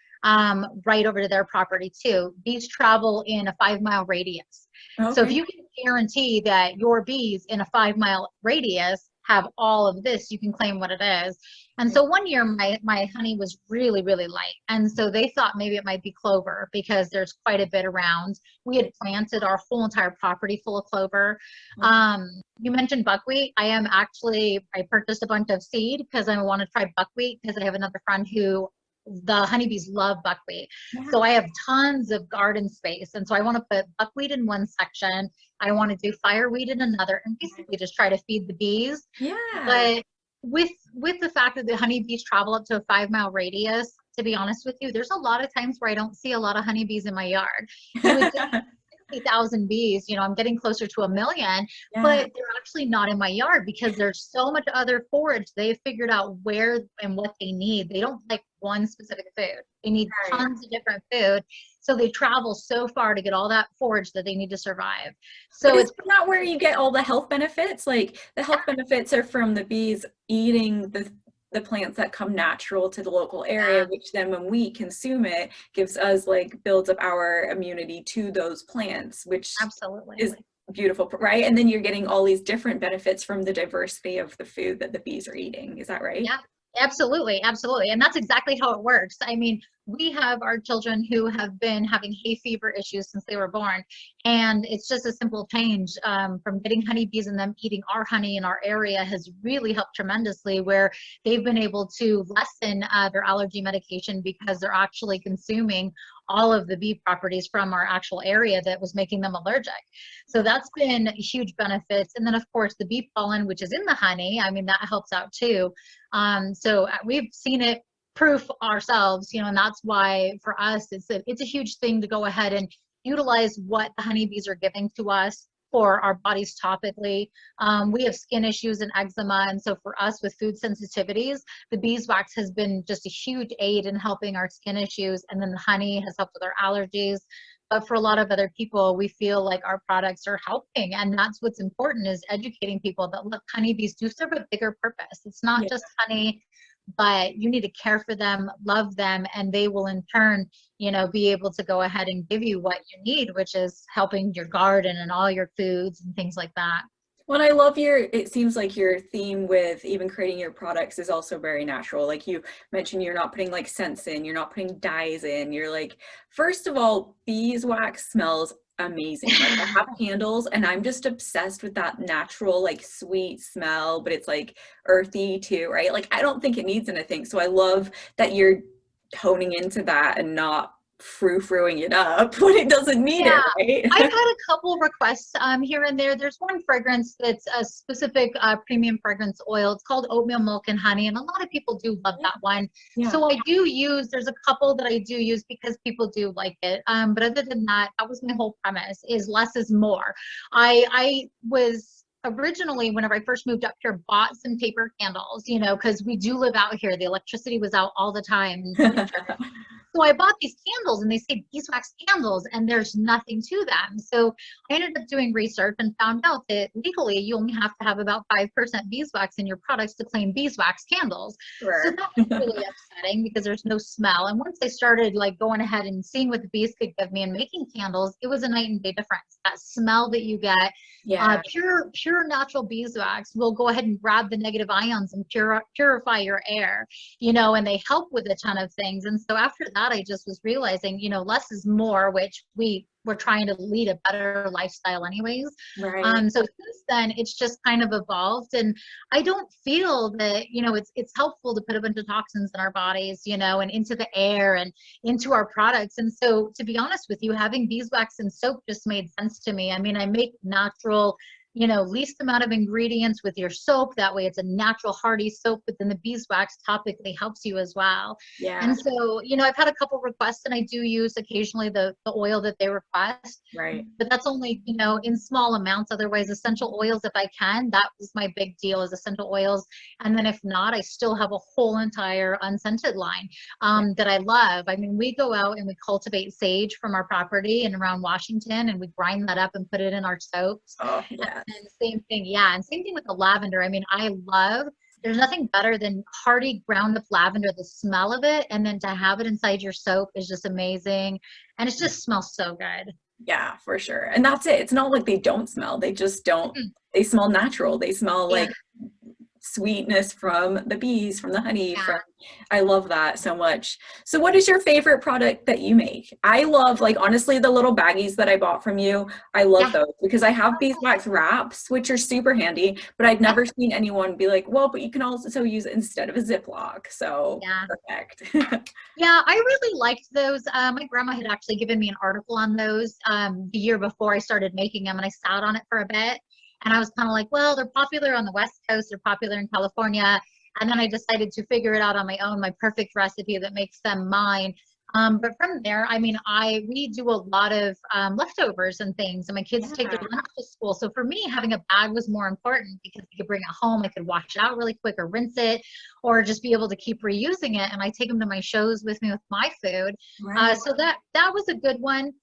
right over to their property too. Bees travel in a 5-mile radius. Okay. So if you can guarantee that your bees in a 5-mile radius have all of this, you can claim what it is. And so one year my honey was really, really light. And so they thought maybe it might be clover because there's quite a bit around. We had planted our whole entire property full of clover. You mentioned buckwheat. I purchased a bunch of seed because I want to try buckwheat, because I have another friend who the honeybees love buckwheat. Yeah. So I have tons of garden space. And so I want to put buckwheat in one section. I want to do fireweed in another, and basically just try to feed the bees. Yeah. But with the fact that the honeybees travel up to a 5-mile radius, to be honest with you, there's a lot of times where I don't see a lot of honeybees in my yard. You would think 60,000 bees, I'm getting closer to 1 million, but they're actually not in my yard because there's so much other forage. They've figured out where and what they need. They don't like one specific food. They need tons of different food. So they travel so far to get all that forage that they need to survive. So it's not where you get all the health benefits. Like, the health benefits are from the bees eating the plants that come natural to the local area, which then when we consume it gives us, like, builds up our immunity to those plants, which absolutely is beautiful, right? And then you're getting all these different benefits from the diversity of the food that the bees are eating. Is that right? Yeah. Absolutely, absolutely. And that's exactly how it works. I mean, we have our children who have been having hay fever issues since they were born. And it's just a simple change from getting honeybees and them eating our honey in our area has really helped tremendously, where they've been able to lessen their allergy medication because they're actually consuming all of the bee properties from our actual area that was making them allergic. So that's been huge benefits. And then of course the bee pollen, which is in the honey, I mean, that helps out too. So we've seen it proof ourselves, and that's why for us, it's a huge thing to go ahead and utilize what the honeybees are giving to us for our bodies topically. We have skin issues and eczema. And so for us with food sensitivities, the beeswax has been just a huge aid in helping our skin issues. And then the honey has helped with our allergies. But for a lot of other people, we feel like our products are helping. And that's what's important, is educating people that, look, honeybees do serve a bigger purpose. It's not just honey, but you need to care for them, love them, and they will in turn, be able to go ahead and give you what you need, which is helping your garden and all your foods and things like that. Well, I love it seems like your theme with even creating your products is also very natural. Like you mentioned, you're not putting like scents in, you're not putting dyes in. You're like, first of all, beeswax smells amazing. Like I have candles and I'm just obsessed with that natural, like sweet smell, but it's like earthy too, right? Like I don't think it needs anything. So I love that you're honing into that and not frou-frouing it up when it doesn't need it, right? I've had a couple requests here and there. There's one fragrance that's a specific premium fragrance oil. It's called Oatmeal Milk and Honey, and a lot of people do love that one. Yeah. So I do use, there's a couple that I do use because people do like it. But other than that, that was my whole premise, is less is more. I was originally, whenever I first moved up here, bought some paper candles, because we do live out here. The electricity was out all the time. So I bought these candles and they say beeswax candles, and there's nothing to them. So I ended up doing research and found out that legally you only have to have about 5% beeswax in your products to claim beeswax candles. Sure. So that was really upsetting because there's no smell. And once I started like going ahead and seeing what the bees could give me and making candles, it was a night and day difference. That smell that you get, pure natural beeswax will go ahead and grab the negative ions and purify your air, and they help with a ton of things. And so after that, I just was realizing, less is more, which we're trying to lead a better lifestyle anyways. Right. So since then, it's just kind of evolved, and I don't feel that, it's helpful to put a bunch of toxins in our bodies, and into the air and into our products. And so to be honest with you, having beeswax and soap just made sense to me. I mean, I make natural, least amount of ingredients with your soap. That way it's a natural hardy soap, but then the beeswax topically helps you as well. Yeah. And so, I've had a couple requests, and I do use occasionally the oil that they request. Right. But that's only, in small amounts. Otherwise, essential oils, if I can, that was my big deal, is essential oils. And then if not, I still have a whole entire unscented line that I love. I mean, we go out and we cultivate sage from our property and around Washington, and we grind that up and put it in our soaps. Oh, yeah. And same thing, and same thing with the lavender. I mean, there's nothing better than hardy ground up lavender, the smell of it, and then to have it inside your soap is just amazing. And it just smells so good. Yeah, for sure. And that's it. It's not like they don't smell. They just don't, they smell natural. They smell like sweetness from the bees, from the honey. I love that so much. So what is your favorite product that you make? I love, like, honestly, the little baggies that I bought from you. I love those because I have Beeswax Wraps, which are super handy, but I've never seen anyone be like, well, but you can also use it instead of a Ziploc. So perfect. I really liked those. My grandma had actually given me an article on those the year before I started making them, and I sat on it for a bit. And I was kind of like, well, they're popular on the West Coast, they're popular in California. And then I decided to figure it out on my own, my perfect recipe that makes them mine. But from there, I mean, we do a lot of leftovers and things, and my kids take their lunch to school. So for me, having a bag was more important because I could bring it home, I could wash it out really quick or rinse it, or just be able to keep reusing it. And I take them to my shows with me with my food. So that was a good one.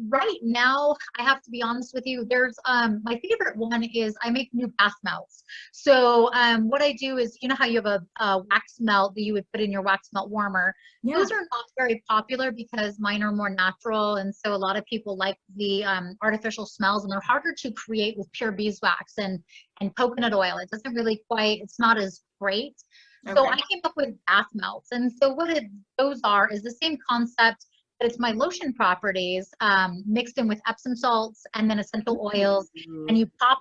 Right now, I have to be honest with you, there's my favorite one is I make new bath melts. So what I do is, how you have a wax melt that you would put in your wax melt warmer. Those are not very popular because mine are more natural, and so a lot of people like the artificial smells, and they're harder to create with pure beeswax and coconut oil. It doesn't really quite, it's not as great. So Okay. I came up with bath melts. And so those are is the same concept, but it's my lotion properties mixed in with Epsom salts and then essential oils. And Ooh. you pop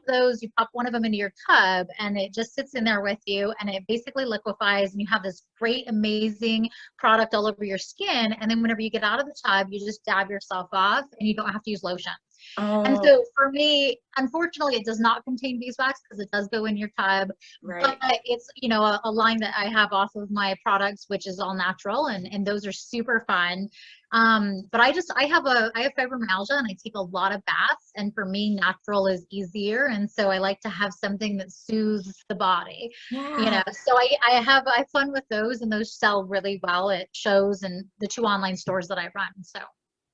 one of them into your tub and it just sits in there with you and it basically liquefies and you have this great, amazing product all over your skin. And then whenever you get out of the tub, you just dab yourself off and you don't have to use lotion. And Oh, so for me, unfortunately, it does not contain beeswax because it does go in your tub, but right. it's, you know, a line that I have off of my products, which is all natural and those are super fun. But I have fibromyalgia and I take a lot of baths and for me, natural is easier. And so I like to have something that soothes the body, you Yeah. know, so I have fun with those and those sell really well at shows and the 2 online stores that I run. So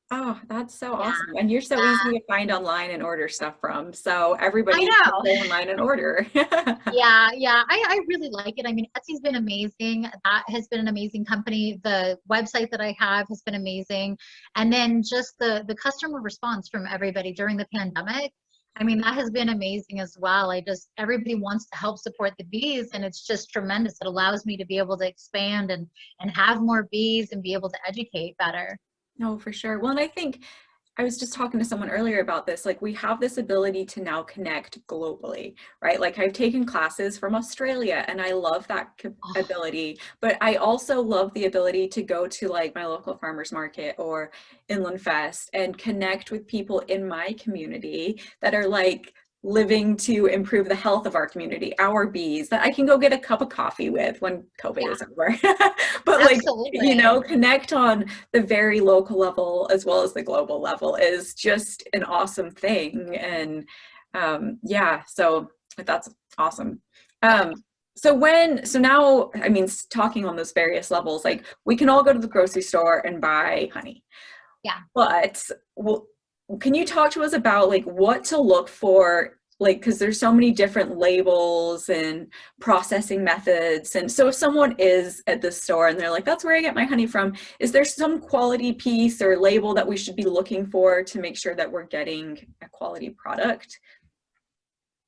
Oh, that's so yeah, awesome. And you're so yeah, easy to find online and order stuff from. So I everybody can know. go online and order. Yeah, yeah, I really like it. I mean, Etsy's been amazing. That has been an amazing company. The website that I have has been amazing. And then just the customer response from everybody during the pandemic. I mean, that has been amazing as well. Everybody wants to help support the bees and it's just tremendous. It allows me to be able to expand and have more bees and be able to educate better. No, for sure. Well, and I think I was just talking to someone earlier about this. Like, we have this ability to now connect globally, right? Like, I've taken classes from Australia and I love that Oh, ability, but I also love the ability to go to like my local farmers market or Inland Fest and connect with people in my community that are like living to improve the health of our community, our bees that I can go get a cup of coffee with when COVID yeah, is over. But like, you absolutely. know, connect on the very local level as well as the global level is just an awesome thing. And yeah, so that's awesome. Yeah, So now, I mean, talking on those various levels, like we can all go to the grocery store and buy honey, yeah. but well, can you talk to us about like what to look for? Like, because there's so many different labels and processing methods. And so if someone is at the store and they're like, that's where I get my honey from, is there some quality piece or label that we should be looking for to make sure that we're getting a quality product?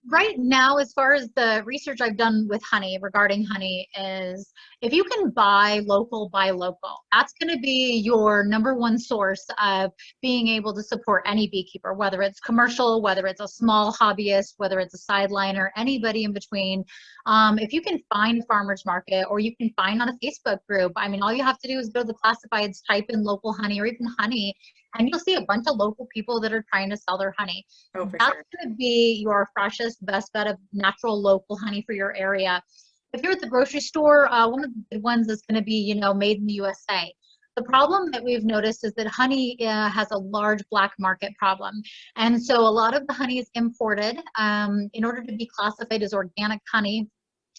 Right now, as far as the research I've done with honey regarding honey is if you can buy local. That's going to be your number one source of being able to support any beekeeper, whether it's commercial, whether it's a small hobbyist, whether it's a sideliner, anybody in between. If you can find a farmer's market or you can find on a Facebook group, I mean, all you have to do is go to the classifieds, type in local honey or even honey, and you'll see a bunch of local people that are trying to sell their honey. Oh, for That's sure. going to be your freshest, best bet of natural local honey for your area. If you're at the grocery store, one of the good ones is going to be, you know, made in the USA. The problem that we've noticed is that honey has a large black market problem. And so a lot of the honey is imported. In order to be classified as organic honey,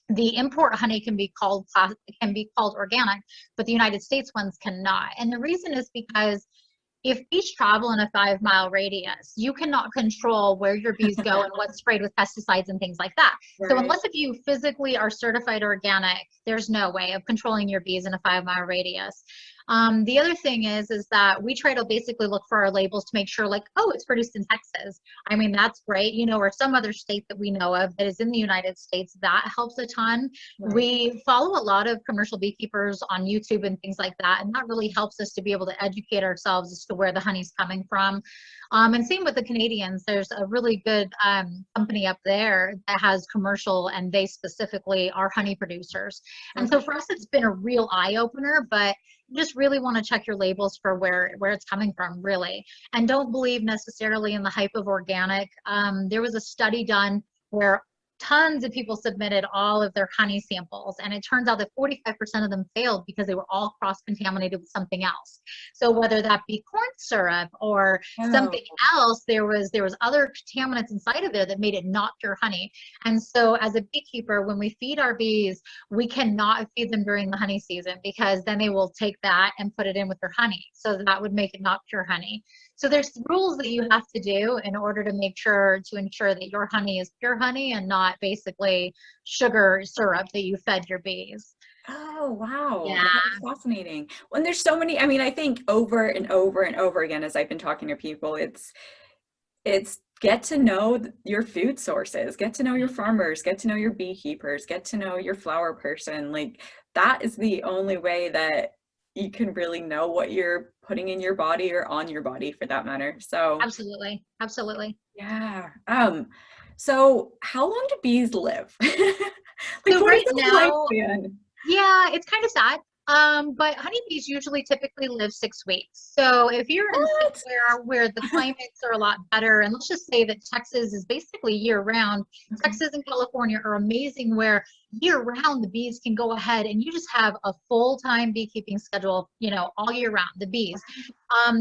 the import honey can be called organic, but the United States ones cannot. And the reason is because if bees travel in a 5 mile radius, you cannot control where your bees go and what's sprayed with pesticides and things like that. So Right. unless if you physically are certified organic, there's no way of controlling your bees in a 5 mile radius. The other thing is that we try to basically look for our labels to make sure like, oh, it's produced in Texas. I mean, that's great, you know, or some other state that we know of that is in the United States. That helps a ton. Right. We follow a lot of commercial beekeepers on YouTube and things like that, and that really helps us to be able to educate ourselves as to where the honey's coming from. And same with the Canadians. There's a really good company up there that has commercial, and they specifically are honey producers. And so Okay. for us, it's been a real eye opener, but you just really want to check your labels for where it's coming from, really. And don't believe necessarily in the hype of organic. There was a study done where tons of people submitted all of their honey samples, and it turns out that 45% of them failed because they were all cross-contaminated with something else. So whether that be corn syrup or Oh, something else, there was other contaminants inside of there that made it not pure honey. And so as a beekeeper, when we feed our bees, we cannot feed them during the honey season because then they will take that and put it in with their honey. So that would make it not pure honey. So there's rules that you have to do in order to ensure that your honey is pure honey and not basically sugar syrup that you fed your bees. oh, wow. Yeah, That is fascinating. When there's so many, I mean, I think over and over and over again, as I've been talking to people, it's get to know your food sources, get to know your farmers, get to know your beekeepers, get to know your flower person. Like that is the only way that you can really know what you're putting in your body or on your body for that matter. So Absolutely. Absolutely. yeah. So how long do bees live? Like So what is right the now, lifespan? yeah, it's kind of sad. But honeybees usually typically live 6 weeks. So if you're in What? where the climates are a lot better, and let's just say that Texas is basically year round, Okay. Texas and California are amazing where year round the bees can go ahead and you just have a full-time beekeeping schedule, all year round. The bees,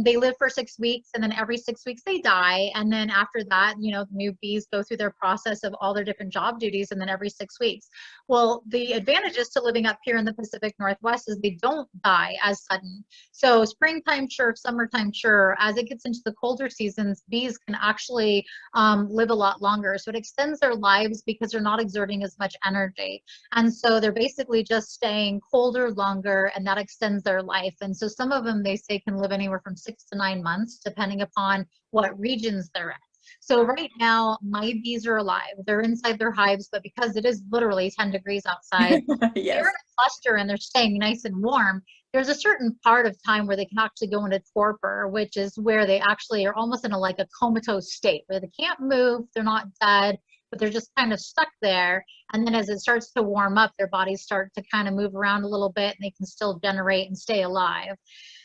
they live for 6 weeks and then every 6 weeks they die. And then after that, the new bees go through their process of all their different job duties and then every 6 weeks. Well, the advantages to living up here in the Pacific Northwest is they don't die as sudden. So springtime, sure, summertime, sure. As it gets into the colder seasons, bees can actually live a lot longer. So it extends their lives because they're not exerting as much energy. And so they're basically just staying colder longer, and that extends their life. And so some of them, they say, can live anywhere from 6 to 9 months, depending upon what regions they're in. So right now, my bees are alive. They're inside their hives, but because it is literally 10 degrees outside, they're in Yes. a cluster and they're staying nice and warm. There's a certain part of time where they can actually go into torpor, which is where they actually are almost in like a comatose state where they can't move, they're not dead, but they're just kind of stuck there. And then as it starts to warm up, their bodies start to kind of move around a little bit and they can still generate and stay alive.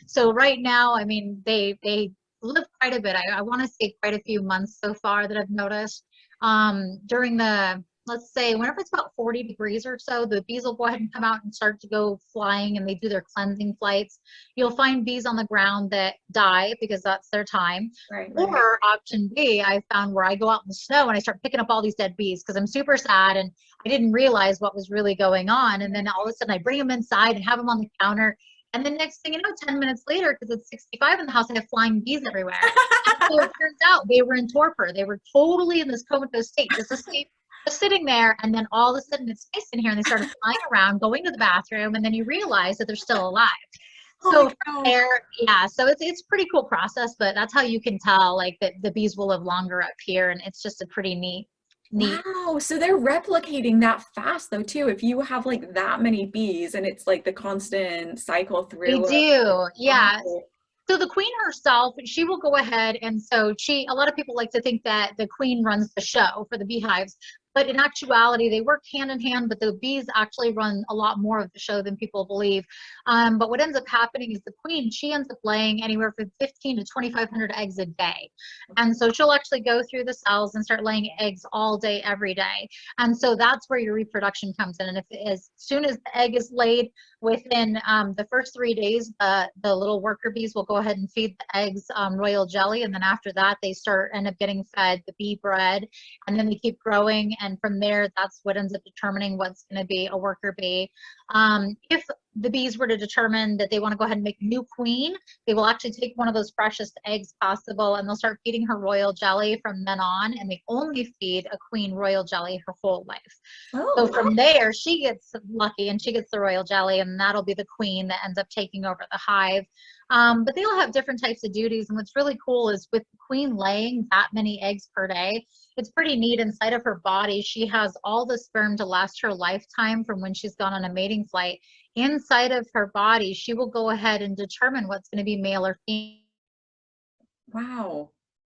So right now, I mean, they live quite a bit. I want to say quite a few months so far that I've noticed. During the, let's say, whenever it's about 40 degrees or so, the bees will go ahead and come out and start to go flying, and they do their cleansing flights. You'll find bees on the ground that die because that's their time. Right. Or option B, I found where I go out in the snow and I start picking up all these dead bees because I'm super sad and I didn't realize what was really going on. And then all of a sudden I bring them inside and have them on the counter. And then next thing you know, 10 minutes later, because it's 65 in the house, I have flying bees everywhere. And so it turns out they were in torpor. They were totally in this comatose state, just asleep, just sitting there. And then all of a sudden it's nice in here and they started flying around, going to the bathroom. And then you realize that they're still alive. So from there, yeah, so it's pretty cool process, but that's how you can tell like that the bees will live longer up here. And it's just a pretty neat. Wow, so they're replicating that fast though too. If you have like that many bees and it's like the constant cycle They through. do, yeah. Wow. So the queen herself, she will go ahead, and so a lot of people like to think that the queen runs the show for the beehives, but in actuality, they work hand in hand, but the bees actually run a lot more of the show than people believe. But what ends up happening is the queen, she ends up laying anywhere from 15 to 2,500 eggs a day. And so she'll actually go through the cells and start laying eggs all day, every day. And so that's where your reproduction comes in. And if as soon as the egg is laid, within the first 3 days, the little worker bees will go ahead and feed the eggs royal jelly. And then after that, they end up getting fed the bee bread. And then they keep growing. And from there, that's what ends up determining what's going to be a worker bee. If the bees were to determine that they want to go ahead and make a new queen, they will actually take one of those freshest eggs possible and they'll start feeding her royal jelly from then on. And they only feed a queen royal jelly her whole life. Oh, So from there, she gets lucky and she gets the royal jelly, and that'll be the queen that ends up taking over the hive. But they all have different types of duties. And what's really cool is with the queen laying that many eggs per day, it's pretty neat. Inside of her body, she has all the sperm to last her lifetime from when she's gone on a mating flight. Inside of her body, she will go ahead and determine what's going to be male or wow.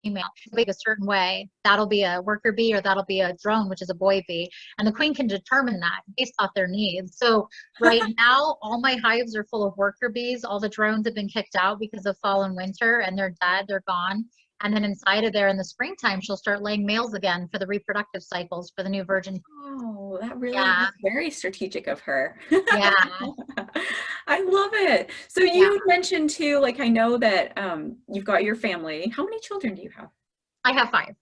female. Big a certain way, that'll be a worker bee or that'll be a drone, which is a boy bee. And the queen can determine that based off their needs. So right now, all my hives are full of worker bees. All the drones have been kicked out because of fall and winter, and they're dead, they're gone. And then inside of there in the springtime, she'll start laying males again for the reproductive cycles for the new virgin. Oh, that really Yeah. is very strategic of her. Yeah. I love it. So Yeah. you mentioned too, like I know that you've got your family. How many children do you have? I have five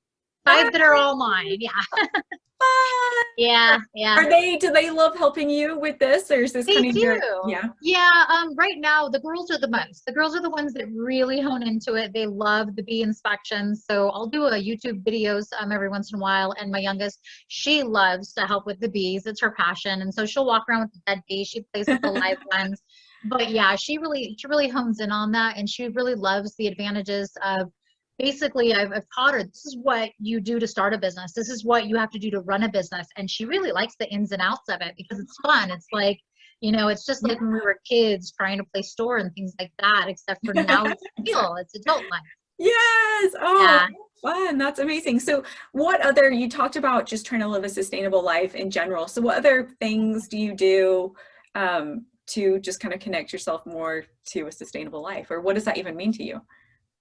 that are all mine. Yeah. Fun. Yeah. Yeah. Do they love helping you with this, or is this They kind of your, do. yeah? Yeah. Right now, the girls are the most. The girls are the ones that really hone into it. They love the bee inspections. So I'll do a YouTube videos every once in a while. And my youngest, she loves to help with the bees. It's her passion. And so she'll walk around with the dead bee. She plays with the live ones. But yeah, she really hones in on that, and she really loves the advantages of basically I've taught her, this is what you do to start a business. This is what you have to do to run a business. And she really likes the ins and outs of it because it's fun. It's like, it's just like when we were kids trying to play store and things like that, except for now it's real, it's adult life. Yes. Oh, Yeah. fun. That's amazing. So you talked about just trying to live a sustainable life in general. So what other things do you do to just kind of connect yourself more to a sustainable life? Or what does that even mean to you?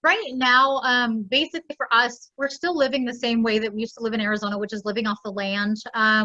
Right now, basically for us, we're still living the same way that we used to live in Arizona, which is living off the land.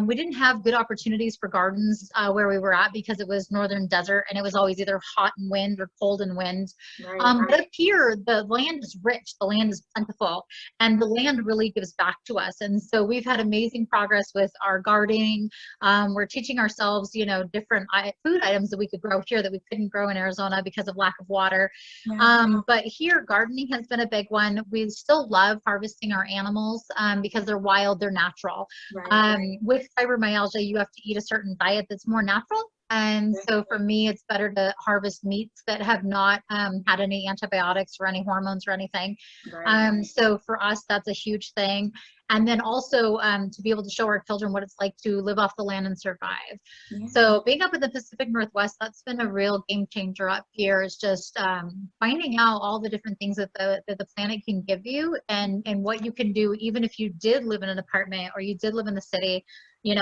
We didn't have good opportunities for gardens where we were at because it was northern desert and it was always either hot and wind or cold and wind. Right. But up here, the land is rich, the land is plentiful, and the land really gives back to us. And so we've had amazing progress with our gardening. We're teaching ourselves, different food items that we could grow here that we couldn't grow in Arizona because of lack of water. Yeah. But here, gardening has been a big one. We still love harvesting our animals because they're wild, they're natural. Right. With fibromyalgia, you have to eat a certain diet that's more natural. And so for me, it's better to harvest meats that have not had any antibiotics or any hormones or anything. Right. So for us, that's a huge thing. And then also to be able to show our children what it's like to live off the land and survive. Yeah. So being up in the Pacific Northwest, that's been a real game changer up here, is just finding out all the different things that the planet can give you and what you can do, even if you did live in an apartment or you did live in the city.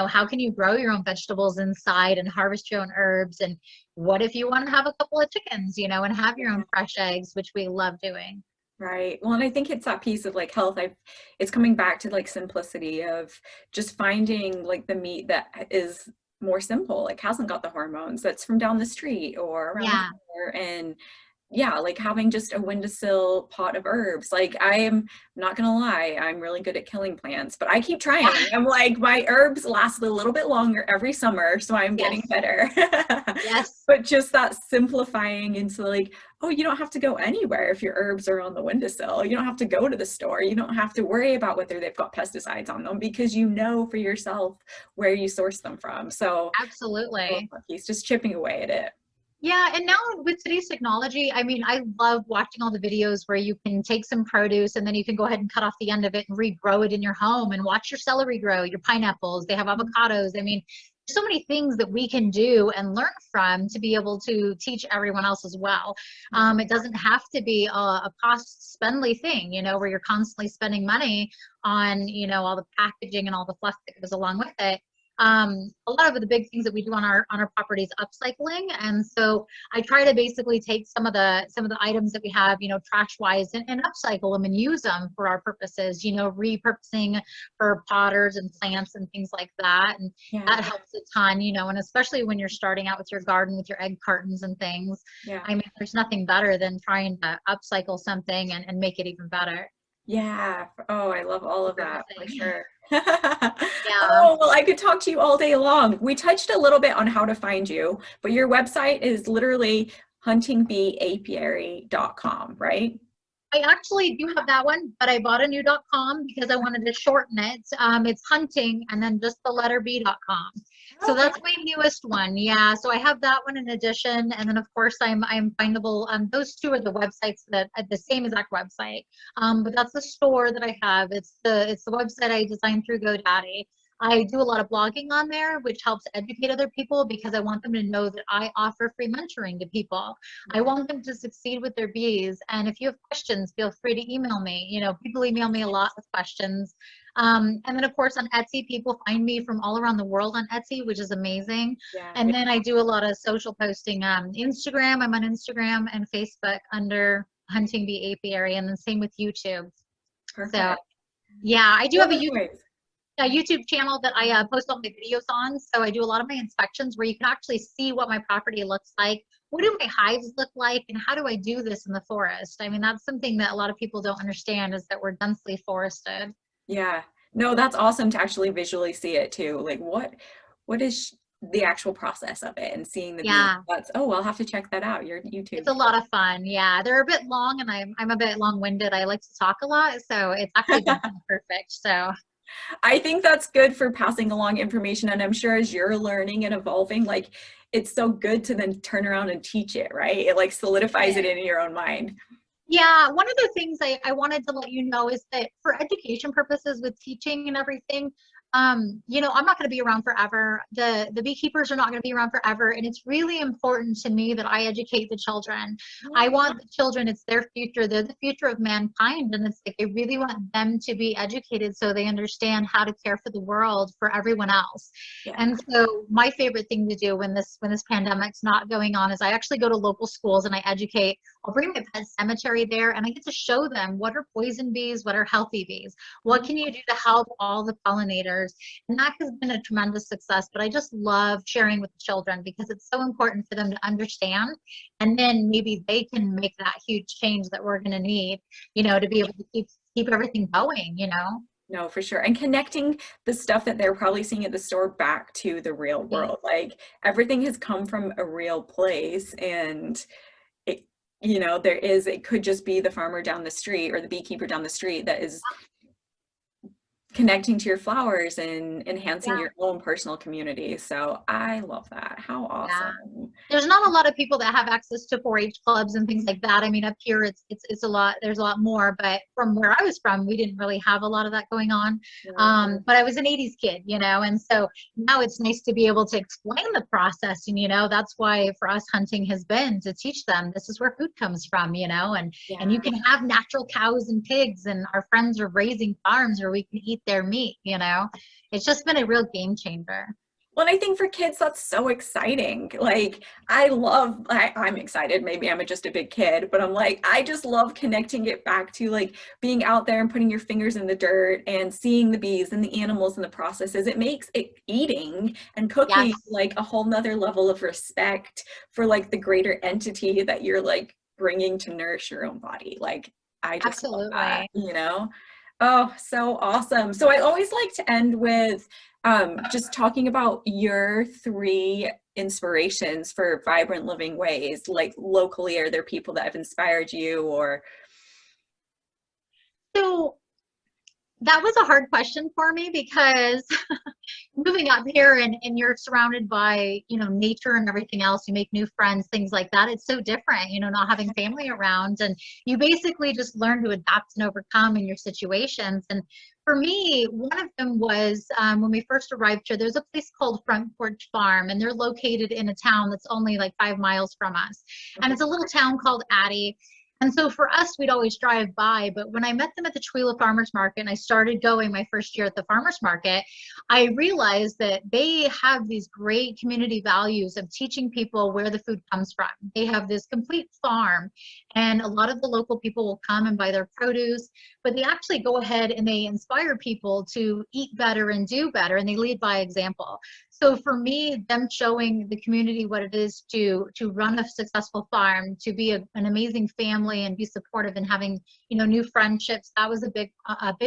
How can you grow your own vegetables inside and harvest your own herbs? And what if you want to have a couple of chickens, and have your own fresh eggs, which we love doing. Right. Well, and I think it's that piece of like health. It's coming back to like simplicity of just finding like the meat that is more simple, like hasn't got the hormones, that's from down the street or around the corner. And yeah, like having just a windowsill pot of herbs. Like I'm not gonna lie, I'm really good at killing plants, but I keep trying. I'm like, my herbs last a little bit longer every summer, so I'm getting better. Yes. But just that simplifying into like, oh, you don't have to go anywhere if your herbs are on the windowsill. You don't have to go to the store. You don't have to worry about whether they've got pesticides on them because you know for yourself where you source them from. So Absolutely. he's just chipping away at it. Yeah, and now with today's technology, I mean, I love watching all the videos where you can take some produce and then you can go ahead and cut off the end of it and regrow it in your home and watch your celery grow, your pineapples, they have avocados. I mean, so many things that we can do and learn from to be able to teach everyone else as well. It doesn't have to be a cost-spendly thing, where you're constantly spending money on, all the packaging and all the fluff that goes along with it. A lot of the big things that we do on our property is upcycling, and so I try to basically take some of the items that we have, trash wise, and upcycle them and use them for our purposes, repurposing for potters and plants and things like that, and that helps a ton, and especially when you're starting out with your garden with your egg cartons and things. I mean, there's nothing better than trying to upcycle something and make it even better. Yeah. Oh, I love all of that for sure. Yeah. Oh, well, I could talk to you all day long. We touched a little bit on how to find you, but your website is literally huntingbeeapiary.com, right? I actually do have that one, but I bought a new .com because I wanted to shorten it. It's hunting and then just the letter B.com. So that's my newest one. Yeah. So I have that one in addition. And then of course I'm findable. Those two are the websites that the same exact website. But that's the store that I have. It's the website I designed through GoDaddy. I do a lot of blogging on there, which helps educate other people because I want them to know that I offer free mentoring to people. I want them to succeed with their bees. And if you have questions, feel free to email me. People email me a lot with questions. And then of course on Etsy, people find me from all around the world on Etsy, which is amazing. And then I do a lot of social posting. Instagram, I'm on Instagram and Facebook under Hunting Bee Apiary, and then same with YouTube. Perfect. So yeah, I do have a YouTube channel that I post all my videos on. So I do a lot of my inspections where you can actually see what my property looks like. What do my hives look like? And how do I do this in the forest? I mean, that's something that a lot of people don't understand, is that we're densely forested. Yeah. No, that's awesome to actually visually see it too. Like what is the actual process of it, and seeing the bees. I'll have to check that out, your YouTube. It's a lot of fun. Yeah, they're a bit long and I'm a bit long-winded. I like to talk a lot, so it's actually been perfect. So I think that's good for passing along information, and I'm sure as you're learning and evolving, like it's so good to then turn around and teach it, right? It like solidifies it in your own mind. Yeah, one of the things I wanted to let you know is that for education purposes with teaching and everything, you know, I'm not going to be around forever. The beekeepers are not going to be around forever. And it's really important to me that I educate the children. I want the children, it's their future. They're the future of mankind. And it's like I really want them to be educated so they understand how to care for the world for everyone else. Yeah. And so my favorite thing to do when this pandemic's not going on is I actually go to local schools and I educate. I'll bring my pet cemetery there and I get to show them what are poison bees, what are healthy bees, what can you do to help all the pollinators. And that has been a tremendous success, but I just love sharing with the children because it's so important for them to understand. And then maybe they can make that huge change that we're going to need, you know, to be able to keep everything going, you know? No, for sure. And connecting the stuff that they're probably seeing at the store back to the real world. Like everything has come from a real place, and it, you know, it could just be the farmer down the street or the beekeeper down the street that is connecting to your flowers and enhancing your own personal community. So I love that. How awesome. There's not a lot of people that have access to 4-H clubs and things like that. I mean, up here it's a lot, there's a lot more, but from where I was from, we didn't really have a lot of that going on. But I was an 80s kid, you know, and so now it's nice to be able to explain the process. And, you know, that's why for us hunting has been to teach them this is where food comes from, you know, and you can have natural cows and pigs, and our friends are raising farms where we can eat their meat, you know. It's just been a real game changer. Well, and I think for kids, that's so exciting. Like, I'm excited. Maybe I'm just a big kid, but I'm like, I just love connecting it back to like being out there and putting your fingers in the dirt and seeing the bees and the animals and the processes. It makes it eating and cooking like a whole nother level of respect for like the greater entity that you're like bringing to nourish your own body. Like, I just love that, you know? Oh, so awesome. So I always like to end with just talking about your 3 inspirations for vibrant living ways, like locally. Are there people that have inspired you or? So that was a hard question for me because moving up here and you're surrounded by, you know, nature and everything else, you make new friends, things like that. It's so different, you know, not having family around, and you basically just learn to adapt and overcome in your situations. And for me, one of them was when we first arrived here, there's a place called Front Porch Farm, and they're located in a town that's only like 5 miles from us. And it's a little town called Addie. And so for us, we'd always drive by. But when I met them at the Chewela Farmers Market and I started going my first year at the farmers market, I realized that they have these great community values of teaching people where the food comes from. They have this complete farm, and a lot of the local people will come and buy their produce, but they actually go ahead and they inspire people to eat better and do better, and they lead by example. So for me, them showing the community what it is to run a successful farm, to be an amazing family and be supportive and having, you know, new friendships, that was a big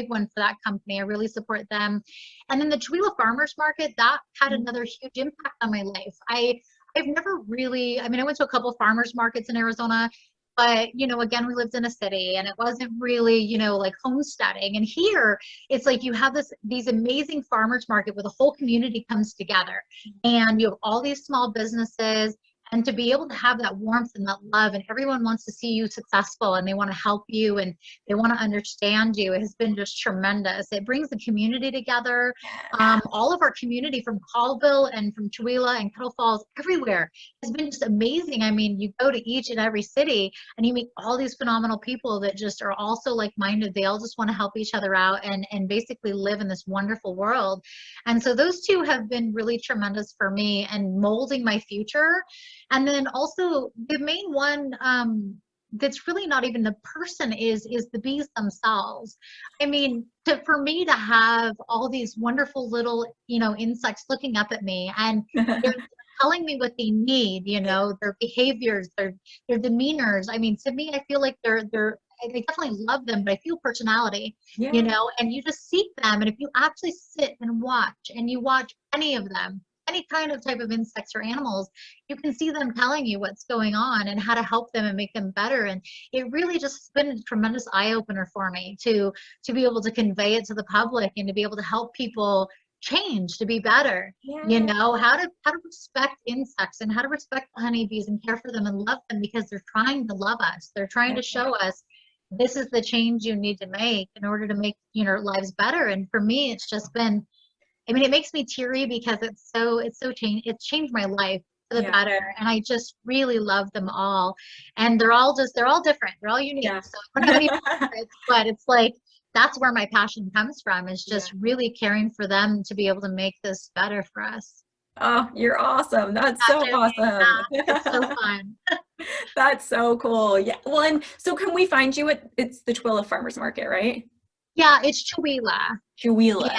one for that company. I really support them. And then the Chewela Farmers Market, that had another huge impact on my life. I've never really, I mean, I went to a couple of farmers markets in Arizona, but, you know, again, we lived in a city and it wasn't really, you know, like homesteading. And here it's like you have these amazing farmers market where the whole community comes together and you have all these small businesses, and to be able to have that warmth and that love, and everyone wants to see you successful and they want to help you and they want to understand you, it has been just tremendous. It brings the community together. All of our community from Colville and from Chewela and Kettle Falls, everywhere has been just amazing. I mean, you go to each and every city and you meet all these phenomenal people that just are also like-minded. They all just want to help each other out and basically live in this wonderful world. And so those 2 have been really tremendous for me and molding my future. And then also the main one that's really not even the person is the bees themselves. I mean, for me to have all these wonderful little, you know, insects looking up at me and they're telling me what they need, you know, their behaviors, their demeanors. I mean, to me, I feel like I definitely love them, but I feel personality, you know, and you just seek them. And if you actually sit and watch and you watch any of them, any kind of type of insects or animals, you can see them telling you what's going on and how to help them and make them better. And it really just has been a tremendous eye opener for me to be able to convey it to the public and to be able to help people change to be better. You know, how to respect insects and how to respect honeybees and care for them and love them because they're trying to love us. They're trying to show us this is the change you need to make in order to make, you know, lives better. And for me, it's just been, I mean, it makes me teary because it's changed my life for the Yeah. better. And I just really love them all. And they're all different. They're all unique. Yeah. So I don't have any favorites, but it's like, that's where my passion comes from, is just really caring for them to be able to make this better for us. Oh, you're awesome. That's so awesome. It's so fun. That's so cool. Yeah. Well, and so can we find you it's the Twilla Farmers Market, right? Yeah, it's Chihuahua. Chihuahua.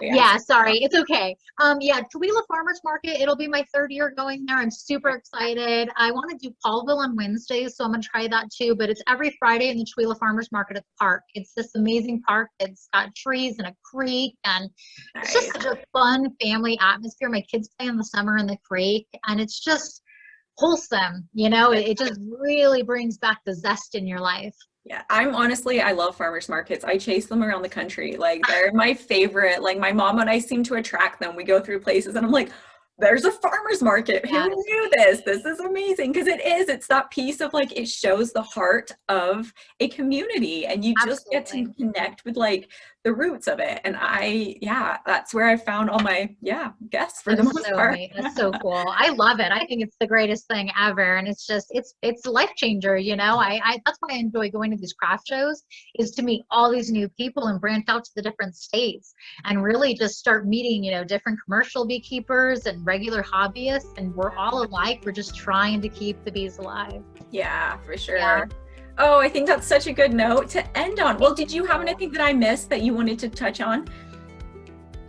Yeah, sorry. It's okay. Yeah, Chihuahua Farmers Market. It'll be my 3rd year going there. I'm super excited. I want to do Paulville on Wednesdays, so I'm going to try that too. But it's every Friday in the Chihuahua Farmers Market at the park. It's this amazing park. It's got trees and a creek, and it's just such a fun family atmosphere. My kids play in the summer in the creek, and it's just wholesome. You know, it just really brings back the zest in your life. Yeah, I love farmers markets. I chase them around the country. Like, they're my favorite. Like, my mom and I seem to attract them. We go through places and I'm like, there's a farmer's market. Who knew this? This is amazing. Because it's that piece of like, it shows the heart of a community, and you just get to connect with like the roots of it. And that's where I found all my guests for the most part. That's so cool. I love it. I think it's the greatest thing ever. And it's just, it's a life changer, you know. I that's why I enjoy going to these craft shows, is to meet all these new people and branch out to the different states and really just start meeting, you know, different commercial beekeepers and regular hobbyists, and we're all alike. We're just trying to keep the bees alive. Yeah, for sure. Yeah. Oh, I think that's such a good note to end on. Well, did you have anything that I missed that you wanted to touch on?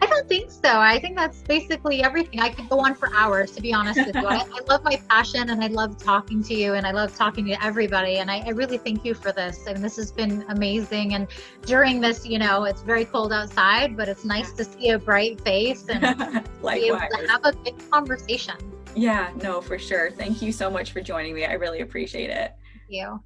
I don't think so. I think that's basically everything. I could go on for hours, to be honest with you. I love my passion, and I love talking to you, and I love talking to everybody. And I really thank you for this. And this has been amazing. And during this, you know, it's very cold outside, but it's nice to see a bright face and be able to have a big conversation. Yeah, no, for sure. Thank you so much for joining me. I really appreciate it. Thank you.